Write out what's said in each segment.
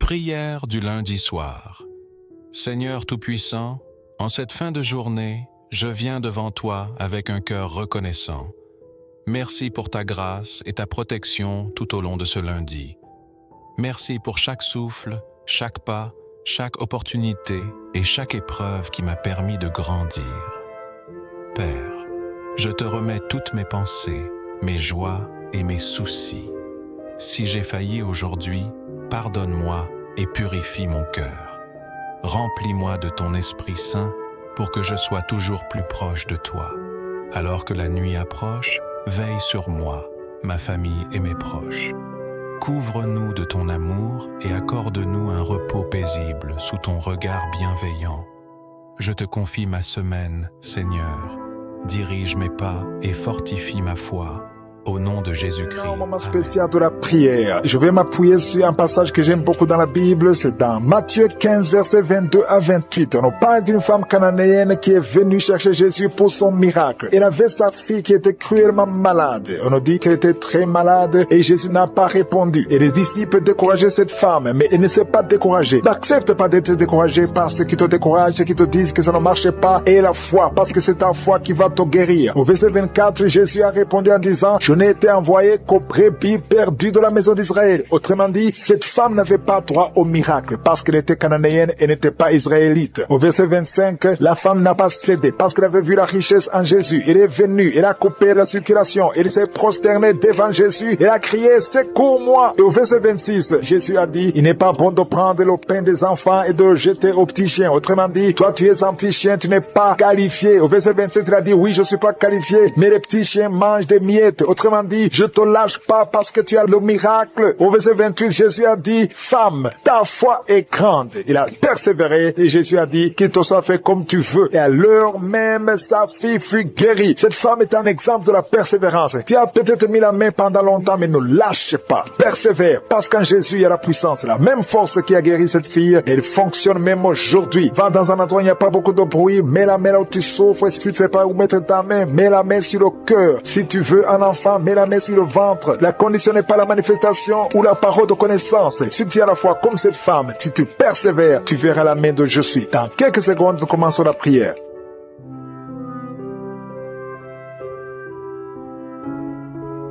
Prière du lundi soir. Seigneur Tout-Puissant, en cette fin de journée, je viens devant toi avec un cœur reconnaissant. Merci pour ta grâce et ta protection tout au long de ce lundi. Merci pour chaque souffle, chaque pas, chaque opportunité et chaque épreuve qui m'a permis de grandir. Père, je te remets toutes mes pensées, mes joies et mes soucis. Si j'ai failli aujourd'hui, pardonne-moi et purifie mon cœur. Remplis-moi de ton Esprit Saint pour que je sois toujours plus proche de toi. Alors que la nuit approche, veille sur moi, ma famille et mes proches. Couvre-nous de ton amour et accorde-nous un repos paisible sous ton regard bienveillant. Je te confie ma semaine, Seigneur. Dirige mes pas et fortifie ma foi. Au nom de Jésus-Christ. Un moment spécial de la prière. Je vais m'appuyer sur un passage que j'aime beaucoup dans la Bible. C'est dans Matthieu 15, versets 22 à 28. On nous parle d'une femme cananéenne qui est venue chercher Jésus pour son miracle. Elle avait sa fille qui était cruellement malade. On nous dit qu'elle était très malade et Jésus n'a pas répondu. Et les disciples décourageaient cette femme, mais elle ne s'est pas découragée. N'accepte pas d'être découragé par ceux qui te découragent, ceux qui te disent que ça ne marche pas. Et la foi, parce que c'est ta foi qui va te guérir. Au verset 24, Jésus a répondu en disant, je n'ai été envoyé qu'aux brebis perdues de la maison d'Israël. Autrement dit, cette femme n'avait pas droit au miracle parce qu'elle était cananéenne et n'était pas israélite. Au verset 25, la femme n'a pas cédé parce qu'elle avait vu la richesse en Jésus. Elle est venue, elle a coupé la circulation, elle s'est prosternée devant Jésus, elle a crié, secours-moi. Et au verset 26, Jésus a dit, il n'est pas bon de prendre le pain des enfants et de le jeter aux petits chiens. Autrement dit, toi tu es un petit chien, tu n'es pas qualifié. Au verset 27, il a dit, oui, je suis pas qualifié, mais les petits chiens mangent des miettes. Autrement dit, je te lâche pas parce que tu as le miracle. Au verset 28, Jésus a dit, femme, ta foi est grande. Il a persévéré et Jésus a dit, qu'il te soit fait comme tu veux. Et à l'heure même, sa fille fut guérie. Cette femme est un exemple de la persévérance. Tu as peut-être mis la main pendant longtemps, mais ne lâche pas. Persévère, parce qu'en Jésus, il y a la puissance. La même force qui a guéri cette fille, elle fonctionne même aujourd'hui. Va dans un endroit où il n'y a pas beaucoup de bruit, mets la main là où tu souffres. Si tu ne sais pas où mettre ta main, mets la main sur le cœur. Si tu veux un enfant, mets la main sur le ventre. La condition n'est pas la manifestation ou la parole de connaissance. Si tu es à la fois comme cette femme, si tu persévères, tu verras la main de je suis. Dans quelques secondes, nous commençons la prière.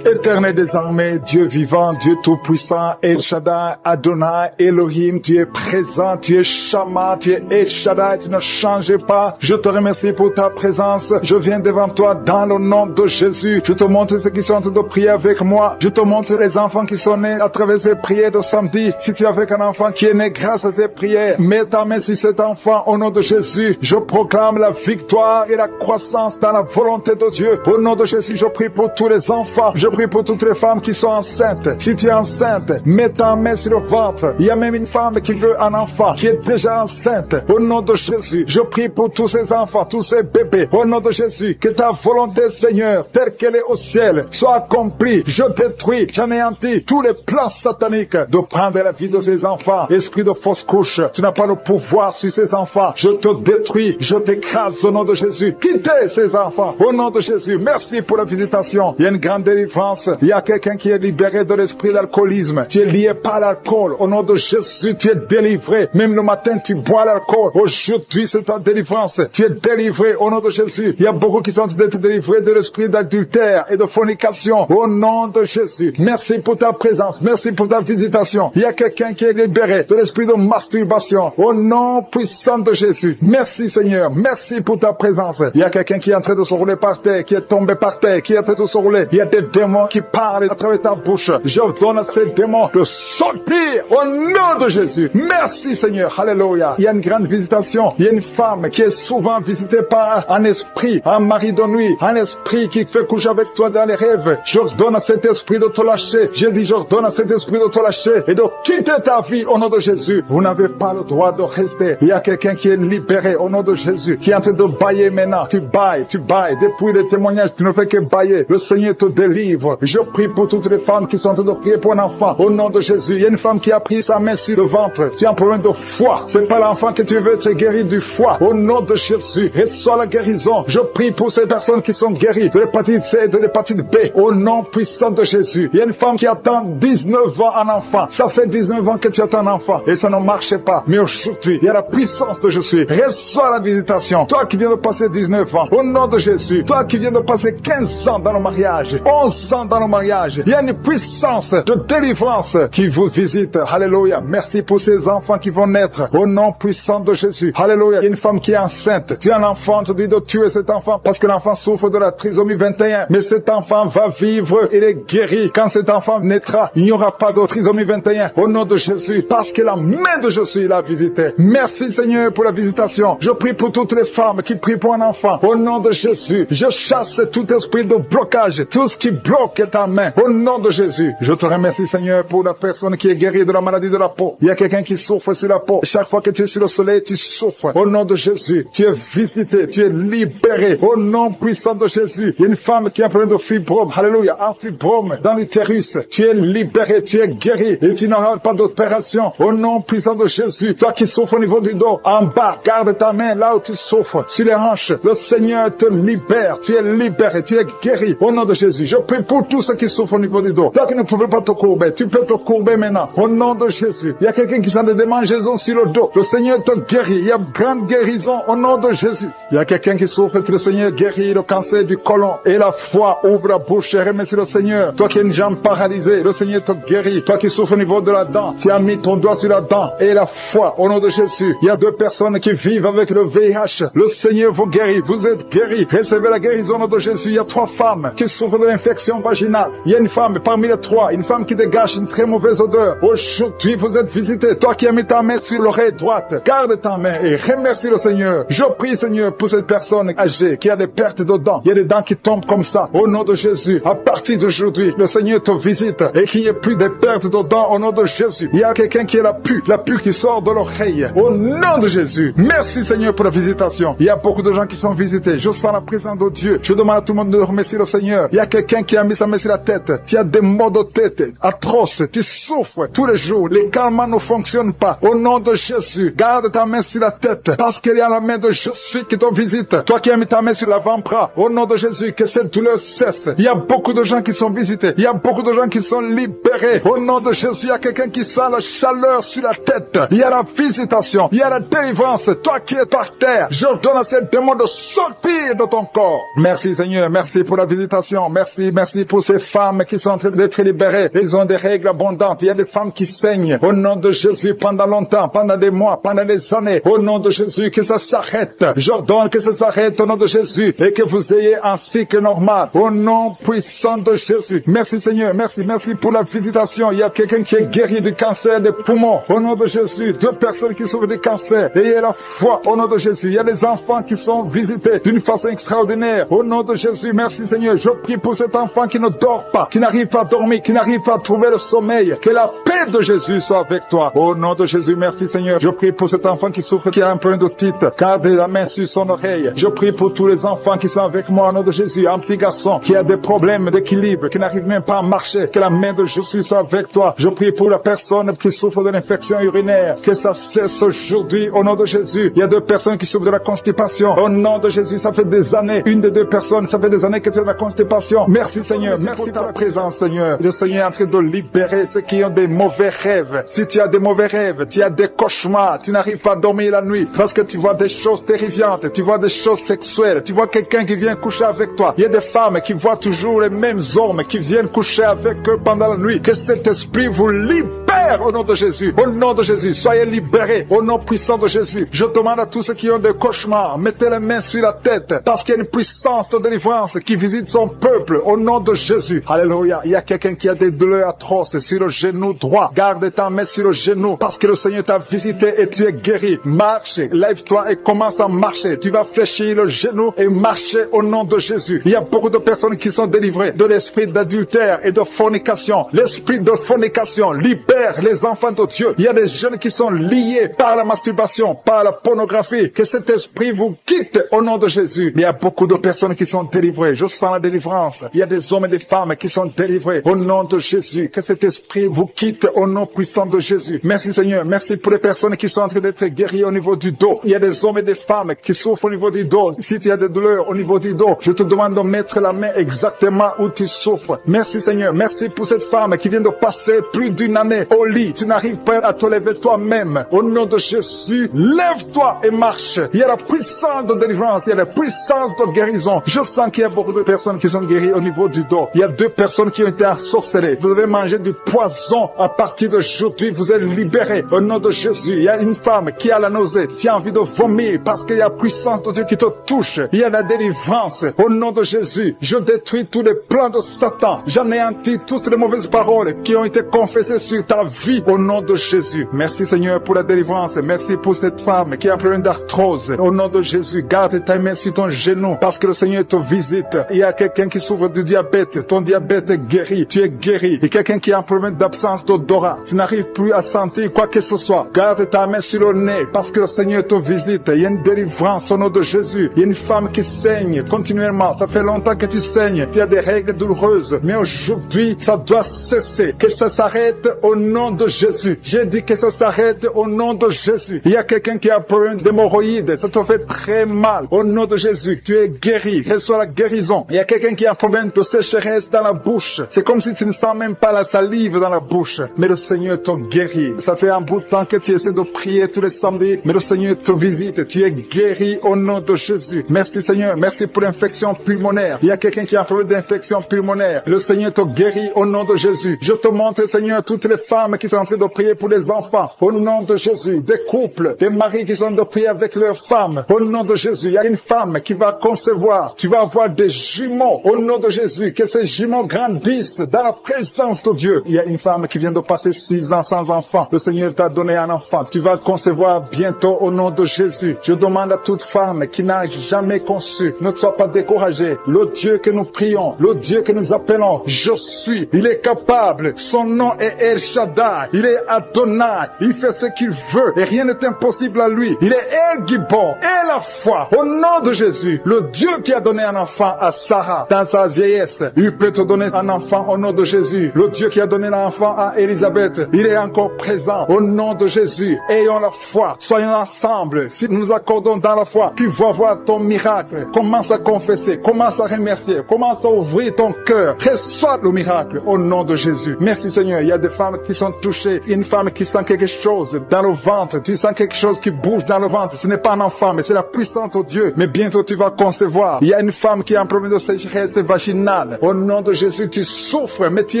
Éternel désormais, Dieu vivant, Dieu tout-puissant, El Shaddai, Adonai, Elohim, tu es présent, tu es Shama, tu es El Shaddai, tu ne changes pas. Je te remercie pour ta présence. Je viens devant toi dans le nom de Jésus. Je te montre ceux qui sont en train de prier avec moi. Je te montre les enfants qui sont nés à travers ces prières de samedi. Si tu es avec un enfant qui est né grâce à ces prières, mets ta main sur cet enfant au nom de Jésus. Je proclame la victoire et la croissance dans la volonté de Dieu. Au nom de Jésus, je prie pour tous les enfants. Je prie pour toutes les femmes qui sont enceintes. Si tu es enceinte, mets ta main sur le ventre. Il y a même une femme qui veut un enfant, qui est déjà enceinte. Au nom de Jésus, je prie pour tous ces enfants, tous ces bébés. Au nom de Jésus, que ta volonté, Seigneur, telle qu'elle est au ciel, soit accomplie. Je détruis, j'anéantis tous les plans sataniques de prendre la vie de ces enfants. Esprit de fausse couche, tu n'as pas le pouvoir sur ces enfants. Je te détruis, je t'écrase au nom de Jésus. Quittez ces enfants. Au nom de Jésus, merci pour la visitation. Il y a une grande délivrance. Il y a quelqu'un qui est libéré de l'esprit d'alcoolisme. Tu es lié par l'alcool. Au nom de Jésus, tu es délivré. Même le matin, tu bois l'alcool. Aujourd'hui, c'est ta délivrance. Tu es délivré au nom de Jésus. Il y a beaucoup qui sont en train d'être délivrés de l'esprit d'adultère et de fornication. Au nom de Jésus. Merci pour ta présence. Merci pour ta visitation. Il y a quelqu'un qui est libéré de l'esprit de masturbation. Au nom puissant de Jésus. Merci Seigneur. Merci pour ta présence. Il y a quelqu'un qui est en train de se rouler par terre, qui est tombé par terre, qui est en train de se rouler. Il y a des démons qui parlent à travers ta bouche. Je donne à ces démons de sortir au nom de Jésus. Merci Seigneur. Alléluia. Il y a une grande visitation. Il y a une femme qui est souvent visitée par un esprit, un mari de nuit, un esprit qui fait coucher avec toi dans les rêves. Je donne à cet esprit de te lâcher. Je dis, je donne à cet esprit de te lâcher et de quitter ta vie au nom de Jésus. Vous n'avez pas le droit de rester. Il y a quelqu'un qui est libéré au nom de Jésus, qui est en train de bailler maintenant. Tu bailles. Depuis les témoignages, tu ne fais que bailler. Le Seigneur te délivre. vivre. Je prie pour toutes les femmes qui sont en train de prier pour un enfant. Au nom de Jésus, il y a une femme qui a pris sa main sur le ventre. Tu as un problème de foie. C'est pas l'enfant que tu veux être guéri du foie. Au nom de Jésus, reçois la guérison. Je prie pour ces personnes qui sont guéries de l'hépatite C et de l'hépatite B. Au nom puissant de Jésus. Il y a une femme qui attend 19 ans un enfant. Ça fait 19 ans que tu attends un enfant et ça ne marche pas. Mais aujourd'hui, il y a la puissance de Jésus. Reçois la visitation. Toi qui viens de passer 19 ans, au nom de Jésus. Toi qui viens de passer 15 ans dans le mariage, 11 ans dans le mariage. Il y a une puissance de délivrance qui vous visite. Alléluia. Merci pour ces enfants qui vont naître. Au nom puissant de Jésus. Alléluia. Il y a une femme qui est enceinte. Tu as un enfant, tu dis de tuer cet enfant parce que l'enfant souffre de la trisomie 21. Mais cet enfant va vivre. Il est guéri. Quand cet enfant naîtra, il n'y aura pas de trisomie 21. Au nom de Jésus. Parce que la main de Jésus l'a visité. Merci Seigneur pour la visitation. Je prie pour toutes les femmes qui prient pour un enfant. Au nom de Jésus. Je chasse tout esprit de blocage. Tout ce qui bloque ta main. Au nom de Jésus. Je te remercie Seigneur pour la personne qui est guérie de la maladie de la peau. Il y a quelqu'un qui souffre sur la peau. Chaque fois que tu es sur le soleil, tu souffres. Au nom de Jésus. Tu es visité. Tu es libéré. Au nom puissant de Jésus. Il y a une femme qui a un problème de fibrome. Alléluia. Un fibrome dans l'utérus. Tu es libéré. Tu es guéri. Et tu n'auras pas d'opération. Au nom puissant de Jésus. Toi qui souffres au niveau du dos. En bas. Garde ta main là où tu souffres. Sur les hanches. Le Seigneur te libère. Tu es libéré. Tu es guéri. Au nom de Jésus. Je prie pour tous ceux qui souffrent au niveau du dos. Toi qui ne pouvais pas te courber. Tu peux te courber maintenant. Au nom de Jésus. Il y a quelqu'un qui s'en a des démangeaisons sur le dos. Le Seigneur te guérit. Il y a grande guérison au nom de Jésus. Il y a quelqu'un qui souffre que le Seigneur guérit le cancer du côlon. Et la foi ouvre la bouche et remercie le Seigneur. Toi qui as une jambe paralysée, le Seigneur te guérit. Toi qui souffres au niveau de la dent, tu as mis ton doigt sur la dent. Et la foi au nom de Jésus. Il y a 2 personnes qui vivent avec le VIH. Le Seigneur vous guérit. Vous êtes guéris. Recevez la guérison au nom de Jésus. Il y a 3 femmes qui souffrent de l'infection vaginale. Il y a une femme parmi les 3, une femme qui dégage une très mauvaise odeur. Aujourd'hui, vous êtes visité. Toi qui as mis ta main sur l'oreille droite, garde ta main et remercie le Seigneur. Je prie, Seigneur, pour cette personne âgée qui a des pertes de dents. Il y a des dents qui tombent comme ça. Au nom de Jésus, à partir d'aujourd'hui, le Seigneur te visite et qu'il n'y ait plus de pertes de dents au nom de Jésus. Il y a quelqu'un qui a la pu qui sort de l'oreille. Au nom de Jésus. Merci, Seigneur, pour la visitation. Il y a beaucoup de gens qui sont visités. Je sens la présence de Dieu. Je demande à tout le monde de remercier le Seigneur. Il y a quelqu'un qui a mis sa main sur la tête. Tu as des maux de tête atroces. Tu souffres tous les jours. Les calmants ne fonctionnent pas. Au nom de Jésus, garde ta main sur la tête parce qu'il y a la main de Jésus qui te visite. Toi qui as mis ta main sur l'avant-bras, au nom de Jésus, que cette douleur cesse. Il y a beaucoup de gens qui sont visités. Il y a beaucoup de gens qui sont libérés. Au nom de Jésus, il y a quelqu'un qui sent la chaleur sur la tête. Il y a la visitation. Il y a la délivrance. Toi qui es par terre, j'ordonne à ces démons de sortir de ton corps. Merci Seigneur. Merci pour la visitation. Merci pour ces femmes qui sont en train d'être libérées. Ils ont des règles abondantes. Il y a des femmes qui saignent. Au nom de Jésus, pendant longtemps, pendant des mois, pendant des années. Au nom de Jésus, que ça s'arrête. J'ordonne que ça s'arrête au nom de Jésus et que vous ayez un cycle normal. Au nom puissant de Jésus. Merci Seigneur. Merci pour la visitation. Il y a quelqu'un qui est guéri du cancer des poumons. Au nom de Jésus. 2 personnes qui souffrent du cancer. Ayez la foi au nom de Jésus. Il y a des enfants qui sont visités d'une façon extraordinaire. Au nom de Jésus. Merci Seigneur. Je prie pour cet enfant qui ne dort pas, qui n'arrive pas à dormir, qui n'arrive pas à trouver le sommeil. Que la paix de Jésus soit avec toi. Au nom de Jésus. Merci Seigneur. Je prie pour cet enfant qui souffre, qui a un problème d'otite. Garde la main sur son oreille. Je prie pour tous les enfants qui sont avec moi au nom de Jésus. Un petit garçon qui a des problèmes d'équilibre, qui n'arrive même pas à marcher. Que la main de Jésus soit avec toi. Je prie pour la personne qui souffre de l'infection urinaire. Que ça cesse aujourd'hui au nom de Jésus. Il y a 2 personnes qui souffrent de la constipation. Au nom de Jésus, ça fait des années. Une des 2 personnes, ça fait des années que tu as de la constipation. Merci Seigneur. Merci pour ta présence Seigneur. Le Seigneur est en train de libérer ceux qui ont des mauvais rêves. Si tu as des mauvais rêves, tu as des cauchemars, tu n'arrives pas à dormir la nuit parce que tu vois des choses terrifiantes, tu vois des choses sexuelles, tu vois quelqu'un qui vient coucher avec toi. Il y a des femmes qui voient toujours les mêmes hommes qui viennent coucher avec eux pendant la nuit. Que cet esprit vous libère au nom de Jésus. Au nom de Jésus, soyez libérés au nom puissant de Jésus. Je demande à tous ceux qui ont des cauchemars, mettez les mains sur la tête parce qu'il y a une puissance de délivrance qui visite son peuple au nom de Jésus. Alléluia. Il y a quelqu'un qui a des douleurs atroces sur le genou droit. Garde ta main sur le genou parce que le Seigneur t'a visité et tu es guéri. Marche, lève-toi et commence à marcher. Tu vas fléchir le genou et marcher au nom de Jésus. Il y a beaucoup de personnes qui sont délivrées de l'esprit d'adultère et de fornication. L'esprit de fornication libère libère les enfants de Dieu. Il y a des jeunes qui sont liés par la masturbation, par la pornographie. Que cet esprit vous quitte au nom de Jésus. Il y a beaucoup de personnes qui sont délivrées. Je sens la délivrance. Il y a des hommes et des femmes qui sont délivrés au nom de Jésus. Que cet esprit vous quitte au nom puissant de Jésus. Merci Seigneur. Merci pour les personnes qui sont en train d'être guéries au niveau du dos. Il y a des hommes et des femmes qui souffrent au niveau du dos. Si tu as des douleurs au niveau du dos, je te demande de mettre la main exactement où tu souffres. Merci Seigneur. Merci pour cette femme qui vient de passer plus d'une année au lit. Tu n'arrives pas à te lever toi-même. Au nom de Jésus, lève-toi et marche. Il y a la puissance de délivrance. Il y a la puissance de guérison. Je sens qu'il y a beaucoup de personnes qui sont guéries au niveau du dos. Il y a 2 personnes qui ont été ensorcelées. Vous devez manger du poison. À partir d'aujourd'hui, vous êtes libérés. Au nom de Jésus, il y a une femme qui a la nausée. Tu as envie de vomir parce qu'il y a la puissance de Dieu qui te touche. Il y a la délivrance. Au nom de Jésus, je détruis tous les plans de Satan. J'anéantis toutes les mauvaises paroles qui ont été confessées sur ta vie. Au nom de Jésus. Merci Seigneur pour la délivrance. Merci pour cette femme qui a un problème d'arthrose. Au nom de Jésus, garde ta main sur ton genou parce que le Seigneur te visite. Il y a quelqu'un qui souffre du diabète. Ton diabète est guéri. Tu es guéri. Et quelqu'un qui a un problème d'absence d'odorat. Tu n'arrives plus à sentir quoi que ce soit. Garde ta main sur le nez parce que le Seigneur te visite. Il y a une délivrance au nom de Jésus. Il y a une femme qui saigne continuellement. Ça fait longtemps que tu saignes. Tu as des règles douloureuses. Mais aujourd'hui, ça doit cesser. Que ça s'arrête au nom de Jésus. J'ai dit que ça s'arrête au nom de Jésus. Il y a quelqu'un qui a un problème d'hémorroïdes. Ça te fait très mal. Au nom de Jésus, tu es guéri. Reçois la guérison. Il y a quelqu'un qui a un problème de sécheresse dans la bouche. C'est comme si tu ne sens même pas la salive dans la bouche. Mais le Seigneur te guérit. Ça fait un bout de temps que tu essaies de prier tous les samedis. Mais le Seigneur te visite. Tu es guéri au nom de Jésus. Merci Seigneur. Merci pour l'infection pulmonaire. Il y a quelqu'un qui a un problème d'infection pulmonaire. Le Seigneur te guérit au nom de Jésus. Je te montre Seigneur toutes les femmes qui sont en train de prier pour les enfants. Au nom de Jésus. Des couples, des maris qui sont en train de prier avec leurs femmes. Au nom de Jésus. Il y a une femme qui va concevoir. Tu vas avoir des jumeaux. Au nom de Jésus. Que ces jumeaux grandissent dans la présence de Dieu. Il y a une femme qui vient de passer 6 ans sans enfant. Le Seigneur t'a donné un enfant. Tu vas concevoir bientôt au nom de Jésus. Je demande à toute femme qui n'a jamais conçu, ne sois pas découragée. Le Dieu que nous prions, le Dieu que nous appelons, je suis. Il est capable. Son nom est El Shaddai. Il est Adonai. Il fait ce qu'il veut et rien n'est impossible à lui. Il est El Gibor et la foi. Au nom de Jésus, le Dieu qui a donné un enfant à Sarah dans sa vieillesse, il peut te donner un enfant au nom de Jésus. Le Dieu qui a donné l'enfant à Élisabeth, il est encore présent au nom de Jésus. Ayons la foi. Soyons ensemble. Si nous nous accordons dans la foi, tu vas voir ton miracle. Commence à confesser. Commence à remercier. Commence à ouvrir ton cœur. Reçois le miracle au nom de Jésus. Merci Seigneur. Il y a des femmes qui sont touchées. Une femme qui sent quelque chose dans le ventre. Tu sens quelque chose qui bouge dans le ventre. Ce n'est pas un enfant, mais c'est la puissance de Dieu. Mais bientôt tu vas concevoir. Il y a une femme qui a un problème de sécheresse vaginale. Au nom de Jésus, tu souffres, mais tu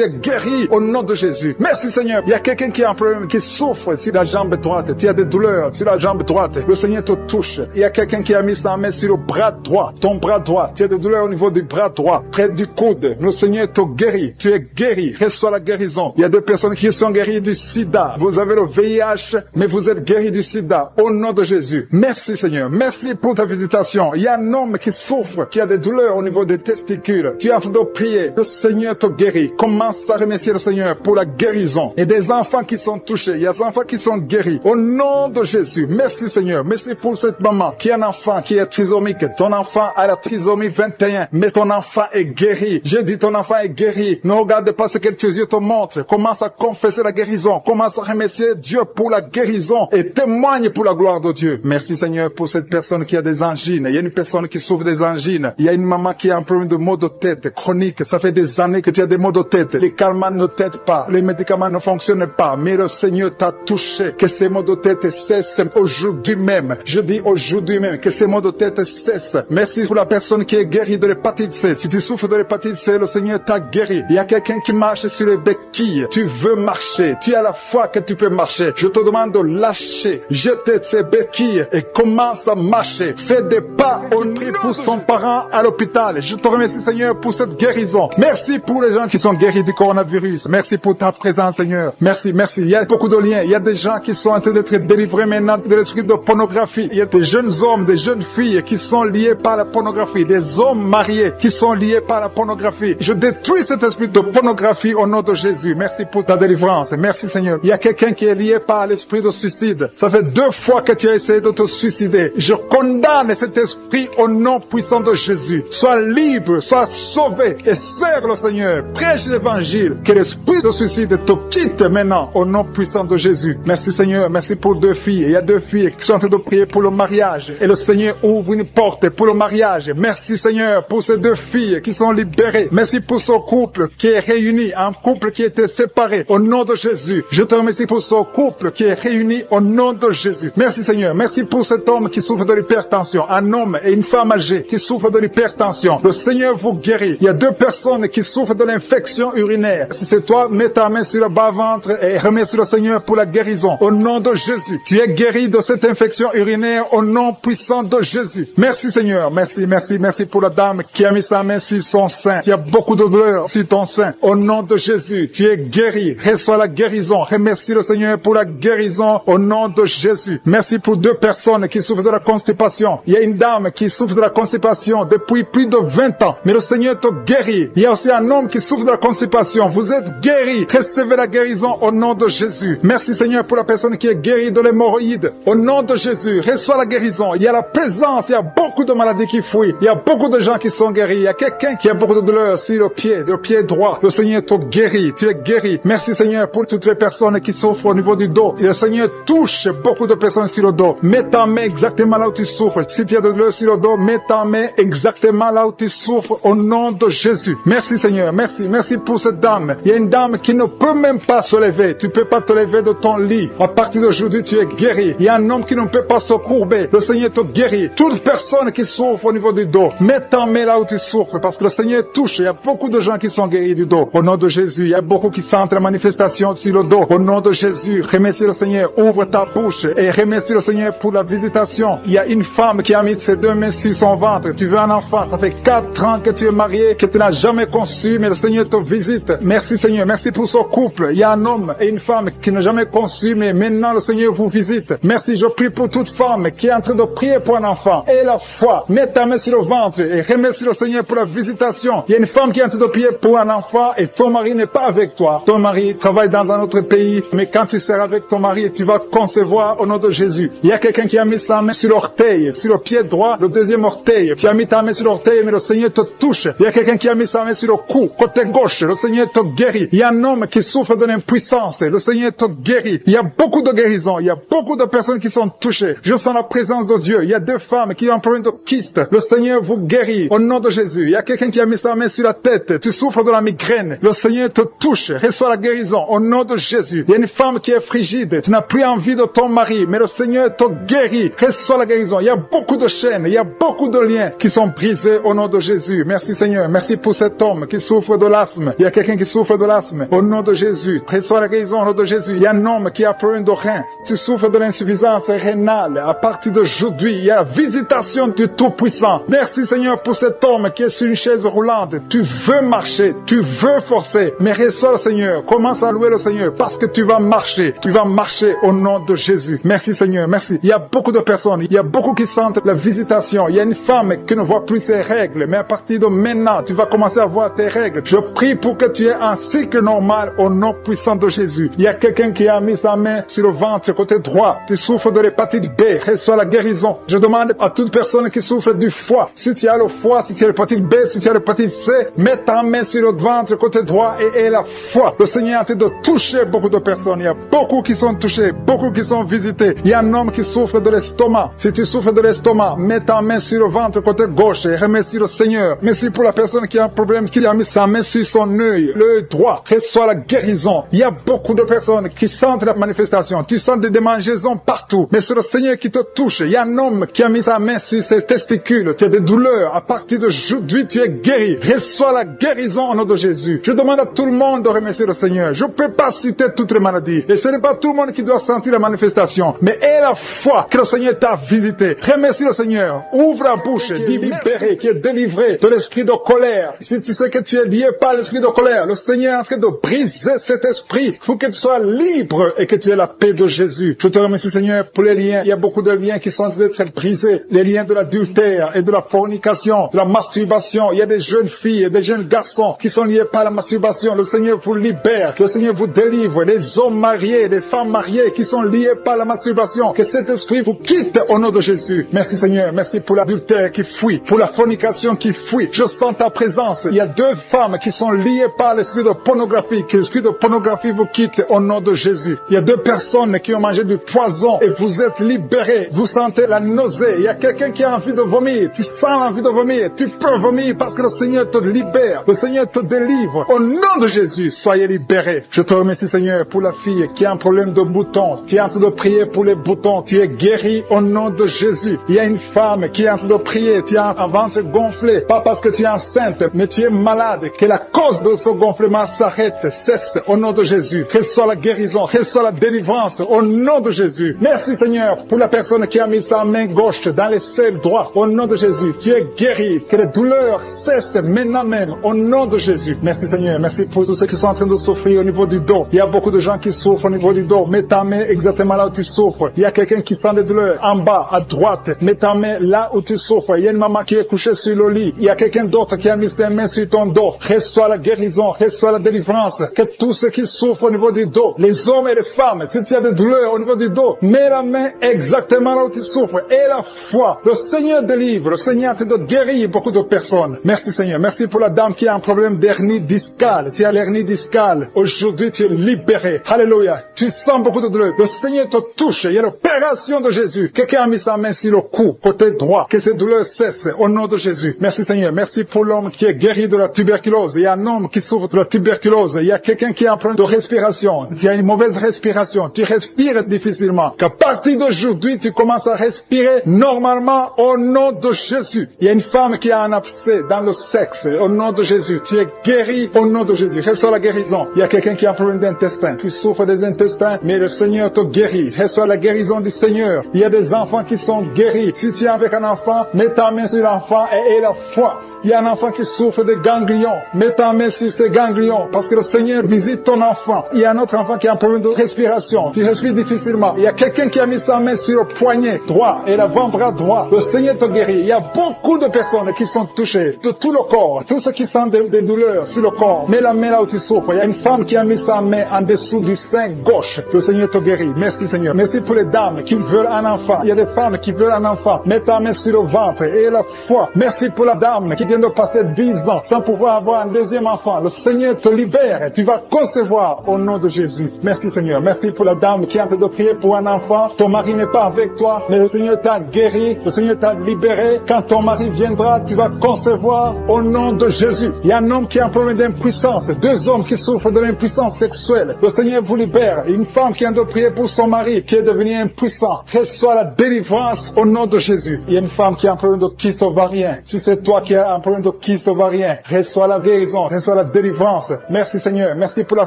es guéri au nom de Jésus. Merci Seigneur. Il y a quelqu'un qui a un problème, qui souffre sur la jambe droite. Tu as des douleurs sur la jambe droite. Le Seigneur te touche. Il y a quelqu'un qui a mis sa main sur le bras droit. Ton bras droit. Tu as des douleurs au niveau du bras droit, près du coude. Le Seigneur te guérit. Tu es guéri. Reçois la guérison. Il y a des personnes qui sont guéries du sida. Vous avez le VIH, mais vous êtes guéris du sida. Au nom de Jésus. Merci Seigneur. Merci pour ta visitation. Il y a un homme qui souffre, qui a des douleurs au niveau des testicules. Tu es en train de prier. Le Seigneur te guérit. Commence à remercier le Seigneur pour la guérison. Et des enfants qui sont touchés. Il y a des enfants qui sont guéris. Au nom de Jésus. Merci Seigneur. Merci pour cette maman qui a un enfant qui est trisomique. Ton enfant a la trisomie 21. Mais ton enfant est guéri. J'ai dit ton enfant est guéri. Ne regarde pas ce que tes yeux te montrent. Commence à confesser la guérison. Commence à remercier Dieu pour la guérison. Et témoigne pour la gloire de Dieu. Merci Seigneur pour cette personne qui a des angines. Il y a une personne qui souffre des angines. Il y a une maman qui a un problème de maux de tête chronique. Ça fait des années que tu as des maux de tête. Les calmants ne t'aident pas. Les médicaments ne fonctionnent pas. Mais le Seigneur t'a touché. Que ces maux de tête cessent aujourd'hui même. Je dis aujourd'hui même que ces maux de tête cessent. Merci pour la personne qui est guérie de l'hépatite C. Si tu souffres de l'hépatite C, le Seigneur t'a guéri. Il y a quelqu'un qui marche sur les béquilles. Tu veux marcher. Tu as la foi que tu peux marcher. Je te demande de lâcher. Jeter ces béquilles et commence à marcher. Fais des pas. On prie pour son parent à l'hôpital. Je te remercie Seigneur pour cette guérison. Merci pour les gens qui sont guéris du coronavirus. Merci pour ta présence Seigneur. Merci, merci. Il y a beaucoup de liens. Il y a des gens qui sont en train d'être délivrés maintenant de l'esprit de pornographie. Il y a des jeunes hommes, des jeunes filles qui sont liés par la pornographie. Des hommes mariés qui sont liés par la pornographie. Je détruis cet esprit de pornographie au nom de Jésus. Merci pour ta délivrance. puissance. Merci Seigneur. Il y a quelqu'un qui est lié par l'esprit de suicide. Ça fait 2 fois que tu as essayé de te suicider. Je condamne cet esprit au nom puissant de Jésus. Sois libre, sois sauvé et sers le Seigneur. Prêche l'évangile. Que l'esprit de suicide te quitte maintenant au nom puissant de Jésus. Merci Seigneur. Merci pour 2 filles. Il y a 2 filles qui sont en train de prier pour le mariage. Et le Seigneur ouvre une porte pour le mariage. Merci Seigneur pour ces 2 filles qui sont libérées. Merci pour ce couple qui est réuni, un couple qui était séparé au nom de Jésus. Je te remercie pour ce couple qui est réuni au nom de Jésus. Merci Seigneur. Merci pour cet homme qui souffre de l'hypertension, un homme et une femme âgée qui souffrent de l'hypertension. Le Seigneur vous guérit. Il y a 2 personnes qui souffrent de l'infection urinaire. Si c'est toi, mets ta main sur le bas-ventre et remercie le Seigneur pour la guérison au nom de Jésus. Tu es guéri de cette infection urinaire au nom puissant de Jésus. Merci Seigneur. Merci pour la dame qui a mis sa main sur son sein. Tu as beaucoup de douleur sur ton sein. Au nom de Jésus, tu es guéri. Reçois la guérison. Remercie le Seigneur pour la guérison au nom de Jésus. Merci pour 2 personnes qui souffrent de la constipation. Il y a une dame qui souffre de la constipation depuis plus de 20 ans. Mais le Seigneur te guérit. Il y a aussi un homme qui souffre de la constipation. Vous êtes guéri. Recevez la guérison au nom de Jésus. Merci Seigneur pour la personne qui est guérie de l'hémorroïde. Au nom de Jésus, reçois la guérison. Il y a la présence. Il y a beaucoup de maladies qui fuient. Il y a beaucoup de gens qui sont guéris. Il y a quelqu'un qui a beaucoup de douleur sur le pied droit. Le Seigneur te guérit. Tu es guéri. Merci Seigneur pour toutes les personnes qui souffrent au niveau du dos. Et le Seigneur touche beaucoup de personnes sur le dos. Mets ta main exactement là où tu souffres. Si tu as de douleur sur le dos, mets ta main exactement là où tu souffres au nom de Jésus. Merci Seigneur. Merci pour cette dame. Il y a une dame qui ne peut même pas se lever. Tu ne peux pas te lever de ton lit. À partir d'aujourd'hui, tu es guéri. Il y a un homme qui ne peut pas se courber. Le Seigneur te guérit. Toute personne qui souffre au niveau du dos, mets ta main là où tu souffres parce que le Seigneur touche. Il y a beaucoup de gens qui sont guéris du dos. Au nom de Jésus, il y a beaucoup qui sentent la manifestation sur le dos. Au nom de Jésus, remercie le Seigneur. Ouvre ta bouche et remercie le Seigneur pour la visitation. Il y a une femme qui a mis ses 2 mains sur son ventre. Tu veux un enfant. Ça fait 4 ans que tu es marié, que tu n'as jamais conçu, mais le Seigneur te visite. Merci Seigneur. Merci pour ce couple. Il y a un homme et une femme qui n'ont jamais conçu, mais maintenant le Seigneur vous visite. Merci. Je prie pour toute femme qui est en train de prier pour un enfant. Et la foi. Mets ta main sur le ventre et remercie le Seigneur pour la visitation. Il y a une femme qui est en train de prier pour un enfant et ton mari n'est pas avec toi. Ton mari travaille dans un autre pays, mais quand tu seras avec ton mari, tu vas concevoir au nom de Jésus. Il y a quelqu'un qui a mis sa main sur l'orteil, sur le pied droit, le 2e orteil. Tu as mis ta main sur l'orteil, mais le Seigneur te touche. Il y a quelqu'un qui a mis sa main sur le cou, côté gauche. Le Seigneur te guérit. Il y a un homme qui souffre de l'impuissance. Le Seigneur te guérit. Il y a beaucoup de guérisons. Il y a beaucoup de personnes qui sont touchées. Je sens la présence de Dieu. Il y a 2 femmes qui ont un problème de kyste. Le Seigneur vous guérit au nom de Jésus. Il y a quelqu'un qui a mis sa main sur la tête. Tu souffres de la migraine. Le Seigneur te touche. Reçois la guérison au nom de Jésus. Il y a une femme qui est frigide. Tu n'as plus envie de ton mari, mais le Seigneur te guérit. Reçois la guérison. Il y a beaucoup de chaînes. Il y a beaucoup de liens qui sont brisés au nom de Jésus. Merci Seigneur. Merci pour cet homme qui souffre de l'asthme. Il y a quelqu'un qui souffre de l'asthme au nom de Jésus. Reçois la guérison au nom de Jésus. Il y a un homme qui a problème de rein. Tu souffres de l'insuffisance rénale. À partir d'aujourd'hui, il y a la visitation du Tout-Puissant. Merci Seigneur pour cet homme qui est sur une chaise roulante. Tu veux marcher, tu veux forcer, mais reçois le Seigneur. Commence à louer le Seigneur parce que tu vas marcher. Tu vas marcher au nom de Jésus. Merci Seigneur, merci. Il y a beaucoup de personnes, il y a beaucoup qui sentent la visitation. Il y a une femme qui ne voit plus ses règles, mais à partir de maintenant, tu vas commencer à voir tes règles. Je prie pour que tu aies un cycle normal au nom puissant de Jésus. Il y a quelqu'un qui a mis sa main sur le ventre côté droit. Tu souffres de l'hépatite B, reçois la guérison. Je demande à toute personne qui souffre du foie, si tu as le foie, si tu as l'hépatite B, si tu as l'hépatite C, mets ta main sur le ventre côté droit et aie la foi. Le Seigneur est en train de toucher beaucoup de personnes. Il y a beaucoup qui sont touchés, beaucoup qui sont visités. Il y a un homme qui souffre de l'estomac. Si tu souffres de l'estomac, mets ta main sur le ventre côté gauche et remercie le Seigneur. Merci pour la personne qui a un problème, qui a mis sa main sur son œil, l'œil droit. Reçois la guérison. Il y a beaucoup de personnes qui sentent la manifestation. Tu sens des démangeaisons partout. Mais c'est le Seigneur qui te touche. Il y a un homme qui a mis sa main sur ses testicules. Tu as des douleurs. À partir d'aujourd'hui, tu es guéri. Reçois la guérison au nom de Jésus. Je demande à tout le monde de remercier le Seigneur. Je ne peux pas citer toutes les maladies. Et ce n'est pas tout le monde qui doit sentir la manifestation. Mais aie la foi que le Seigneur t'a visité. Remercie le Seigneur. Ouvre la bouche. Dis libéré, qui est délivré de l'esprit de colère. Si tu sais que tu es lié par l'esprit de colère, le Seigneur est en train de briser cet esprit. Il faut que tu sois libre et que tu aies la paix de Jésus. Je te remercie Seigneur pour les liens. Il y a beaucoup de liens qui sont en train d'être brisés. Les liens de l'adultère et de la fornication, de la masturbation. Il y a des jeunes filles et des jeunes garçons qui sont liés par la masturbation. Le Seigneur vous libère. Le Seigneur vous délivre. Les hommes mariés, les femmes mariées qui sont liées par la masturbation, que cet esprit vous quitte au nom de Jésus. Merci Seigneur, merci pour l'adultère qui fuit, pour la fornication qui fuit. Je sens ta présence. Il y a 2 femmes qui sont liées par l'esprit de pornographie, que l'esprit de pornographie vous quitte au nom de Jésus. Il y a 2 personnes qui ont mangé du poison et vous êtes libérés. Vous sentez la nausée. Il y a quelqu'un qui a envie de vomir. Tu sens l'envie de vomir. Tu peux vomir parce que le Seigneur te libère. Le Seigneur te délivre. Au nom de Jésus, soyez libérés. Je te remercie Seigneur pour la fille qui a un problème de boutons. Tu es en train de prier pour les boutons. Tu es guéri au nom de Jésus. Il y a une femme qui est en train de prier. Tu as un ventre gonflé. Pas parce que tu es enceinte, mais tu es malade. Que la cause de ce gonflement s'arrête, cesse au nom de Jésus. Que ce soit la guérison, que ce soit la délivrance au nom de Jésus. Merci Seigneur pour la personne qui a mis sa main gauche dans les selles droits. Au nom de Jésus, tu es guéri. Que les douleurs cessent maintenant même au nom de Jésus. Merci Seigneur. Merci pour tous ceux qui sont en train de souffrir au niveau du dos. Il y a beaucoup de gens qui souffrent au niveau du dos. Mets ta main exactement là où tu souffres. Il y a quelqu'un qui sent des douleurs en bas, à droite. Mets ta main là où tu souffres. Il y a une maman qui est couchée sur le lit. Il y a quelqu'un d'autre qui a mis ses mains sur ton dos. Reçois la guérison, reçois la délivrance. Que tous ceux qui souffrent au niveau du dos, les hommes et les femmes, si tu as des douleurs au niveau du dos, mets la main exactement là où tu souffres. Et la foi, le Seigneur délivre. Le Seigneur est en train de guérir beaucoup de personnes. Merci Seigneur. Merci pour la dame qui a un problème d'hernie discale. Tu as l'hernie discale. Aujourd'hui, tu es libéré. Alléluia. Tu sens beaucoup de douleur. Le Seigneur te touche. Il y a l'opération de Jésus. Quelqu'un a mis sa main sur le cou, côté droit. Que ces douleurs cessent au nom de Jésus. Merci Seigneur. Merci pour l'homme qui est guéri de la tuberculose. Il y a un homme qui souffre de la tuberculose. Il y a quelqu'un qui a un problème de respiration. Tu as une mauvaise respiration. Tu respires difficilement. Qu'à partir d'aujourd'hui, tu commences à respirer normalement au nom de Jésus. Il y a une femme qui a un abcès dans le sexe au nom de Jésus. Tu es guéri au nom de Jésus. Reçois la guérison. Il y a quelqu'un qui a un problème d'intestin. Tu souffres des intestins, mais le Seigneur te guérit. Reçois la guérison du Seigneur. Il y a des enfants qui sont guéris. Si tu es avec un enfant, mets ta main sur l'enfant et aie la foi. Il y a un enfant qui souffre de ganglions. Mets ta main sur ces ganglions parce que le Seigneur visite ton enfant. Il y a un autre enfant qui a un problème de respiration, qui respire difficilement. Il y a quelqu'un qui a mis sa main sur le poignet droit et l'avant-bras droit. Le Seigneur te guérit. Il y a beaucoup de personnes qui sont touchées de tout le corps. Tous ceux qui sentent des douleurs sur le corps. Mets la main là où tu souffres. Il y a une femme qui a mis sa main en dessous du sein gauche. Le Seigneur te guérit. Merci Seigneur. Merci pour les dames qui veulent un enfant. Il y a des femmes qui veulent un enfant. Mets ta main sur le ventre et la foi. Merci pour la dame qui vient de passer 10 ans sans pouvoir avoir un deuxième enfant. Le Seigneur te libère. Tu vas concevoir au nom de Jésus. Merci Seigneur. Merci pour la dame qui est en train de prier pour un enfant. Ton mari n'est pas avec toi, mais le Seigneur t'a guéri. Le Seigneur t'a libéré. Quand ton mari viendra, tu vas concevoir au nom de Jésus. Il y a un homme qui a un problème d'impuissance. 2 hommes qui souffrent de l'impuissance sexuelle. Le Seigneur vous libère. Une femme qui est en train de prier pour son mari qui est devenu impuissant. Reçois la délivrance au nom de Jésus. Il y a une femme qui a un problème de kyste ovarien. Si c'est toi qui as un problème de kyste ovarien, reçois la guérison, reçois la délivrance. Merci Seigneur. Merci pour la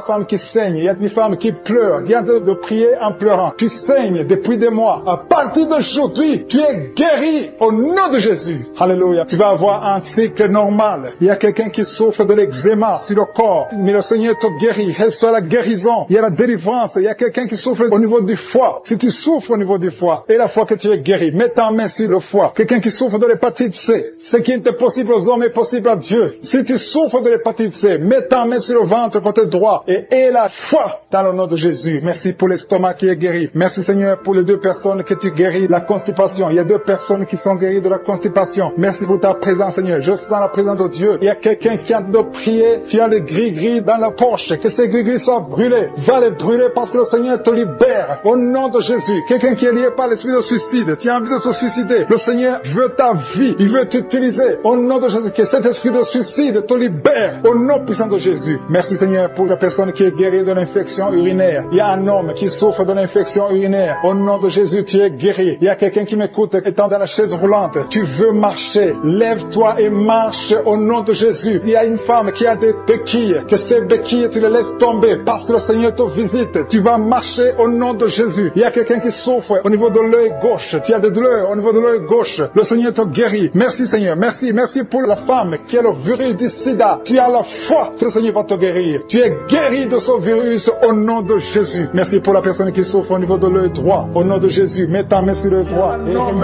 femme qui saigne. Il y a une femme qui pleure. Viens de prier en pleurant. Tu saignes depuis des mois. À partir d'aujourd'hui, tu es guéri au nom de Jésus. Alléluia. Tu vas avoir un cycle normal. Il y a quelqu'un qui souffre de l'eczéma sur le corps. Mais le Seigneur te guérit. Reçois la guérison. Il y a la délivrance. Il y a quelqu'un qui souffre au niveau du foie. Si tu souffres au niveau du foie, et la fois que tu es guéri, mets ta main sur le foie. Quelqu'un qui souffre de l'hépatite C. Ce qui est possible aux hommes est possible à Dieu. Si tu souffres de l'hépatite C, mets ta main sur le ventre côté droit et aie la foi dans le nom de Jésus. Merci pour l'estomac qui est guéri. Merci Seigneur pour les 2 personnes que tu guéris la constipation. Il y a 2 personnes qui sont guéries de la constipation. Merci pour ta présence Seigneur. Je sens la présence de Dieu. Il y a quelqu'un qui a de prier. Tu as les gris-gris dans la poche. Que ces gris-gris soient brûlés. Va les brûler parce que le Seigneur te libère. Au nom de Jésus. Quelqu'un qui est lié par l'esprit de suicide. Tu as envie de te suicider. Le Seigneur veut ta vie. Il veut t'utiliser. Au nom de Jésus. Que cet esprit de suicide te libère. Au nom puissant de Jésus. Merci Seigneur pour la personne qui est guérie de l'infection urinaire. Il y a un homme qui souffre de l'infection urinaire. Au nom de Jésus, tu es guéri. Il y a quelqu'un qui m'écoute étant dans la chaise roulante. Tu veux marcher. Lève-toi et marche au nom de Jésus. Il y a une femme qui a des béquilles. Que ces béquilles, tu les laisses tomber parce que le Seigneur te visite. Tu vas marcher au nom de Jésus. Il y a quelqu'un qui souffre au niveau de l'œil gauche. Tu as des douleurs au niveau de l'œil gauche. Le Seigneur te guérit. Merci Seigneur. Merci. Merci pour la femme qui a le virus du sida. Tu as la foi que le Seigneur va te guérir. Tu es guéri de ce virus au nom de Jésus. Merci pour la personne qui souffre au niveau de l'œil droit. Au nom de Jésus, mets ta main sur le droit.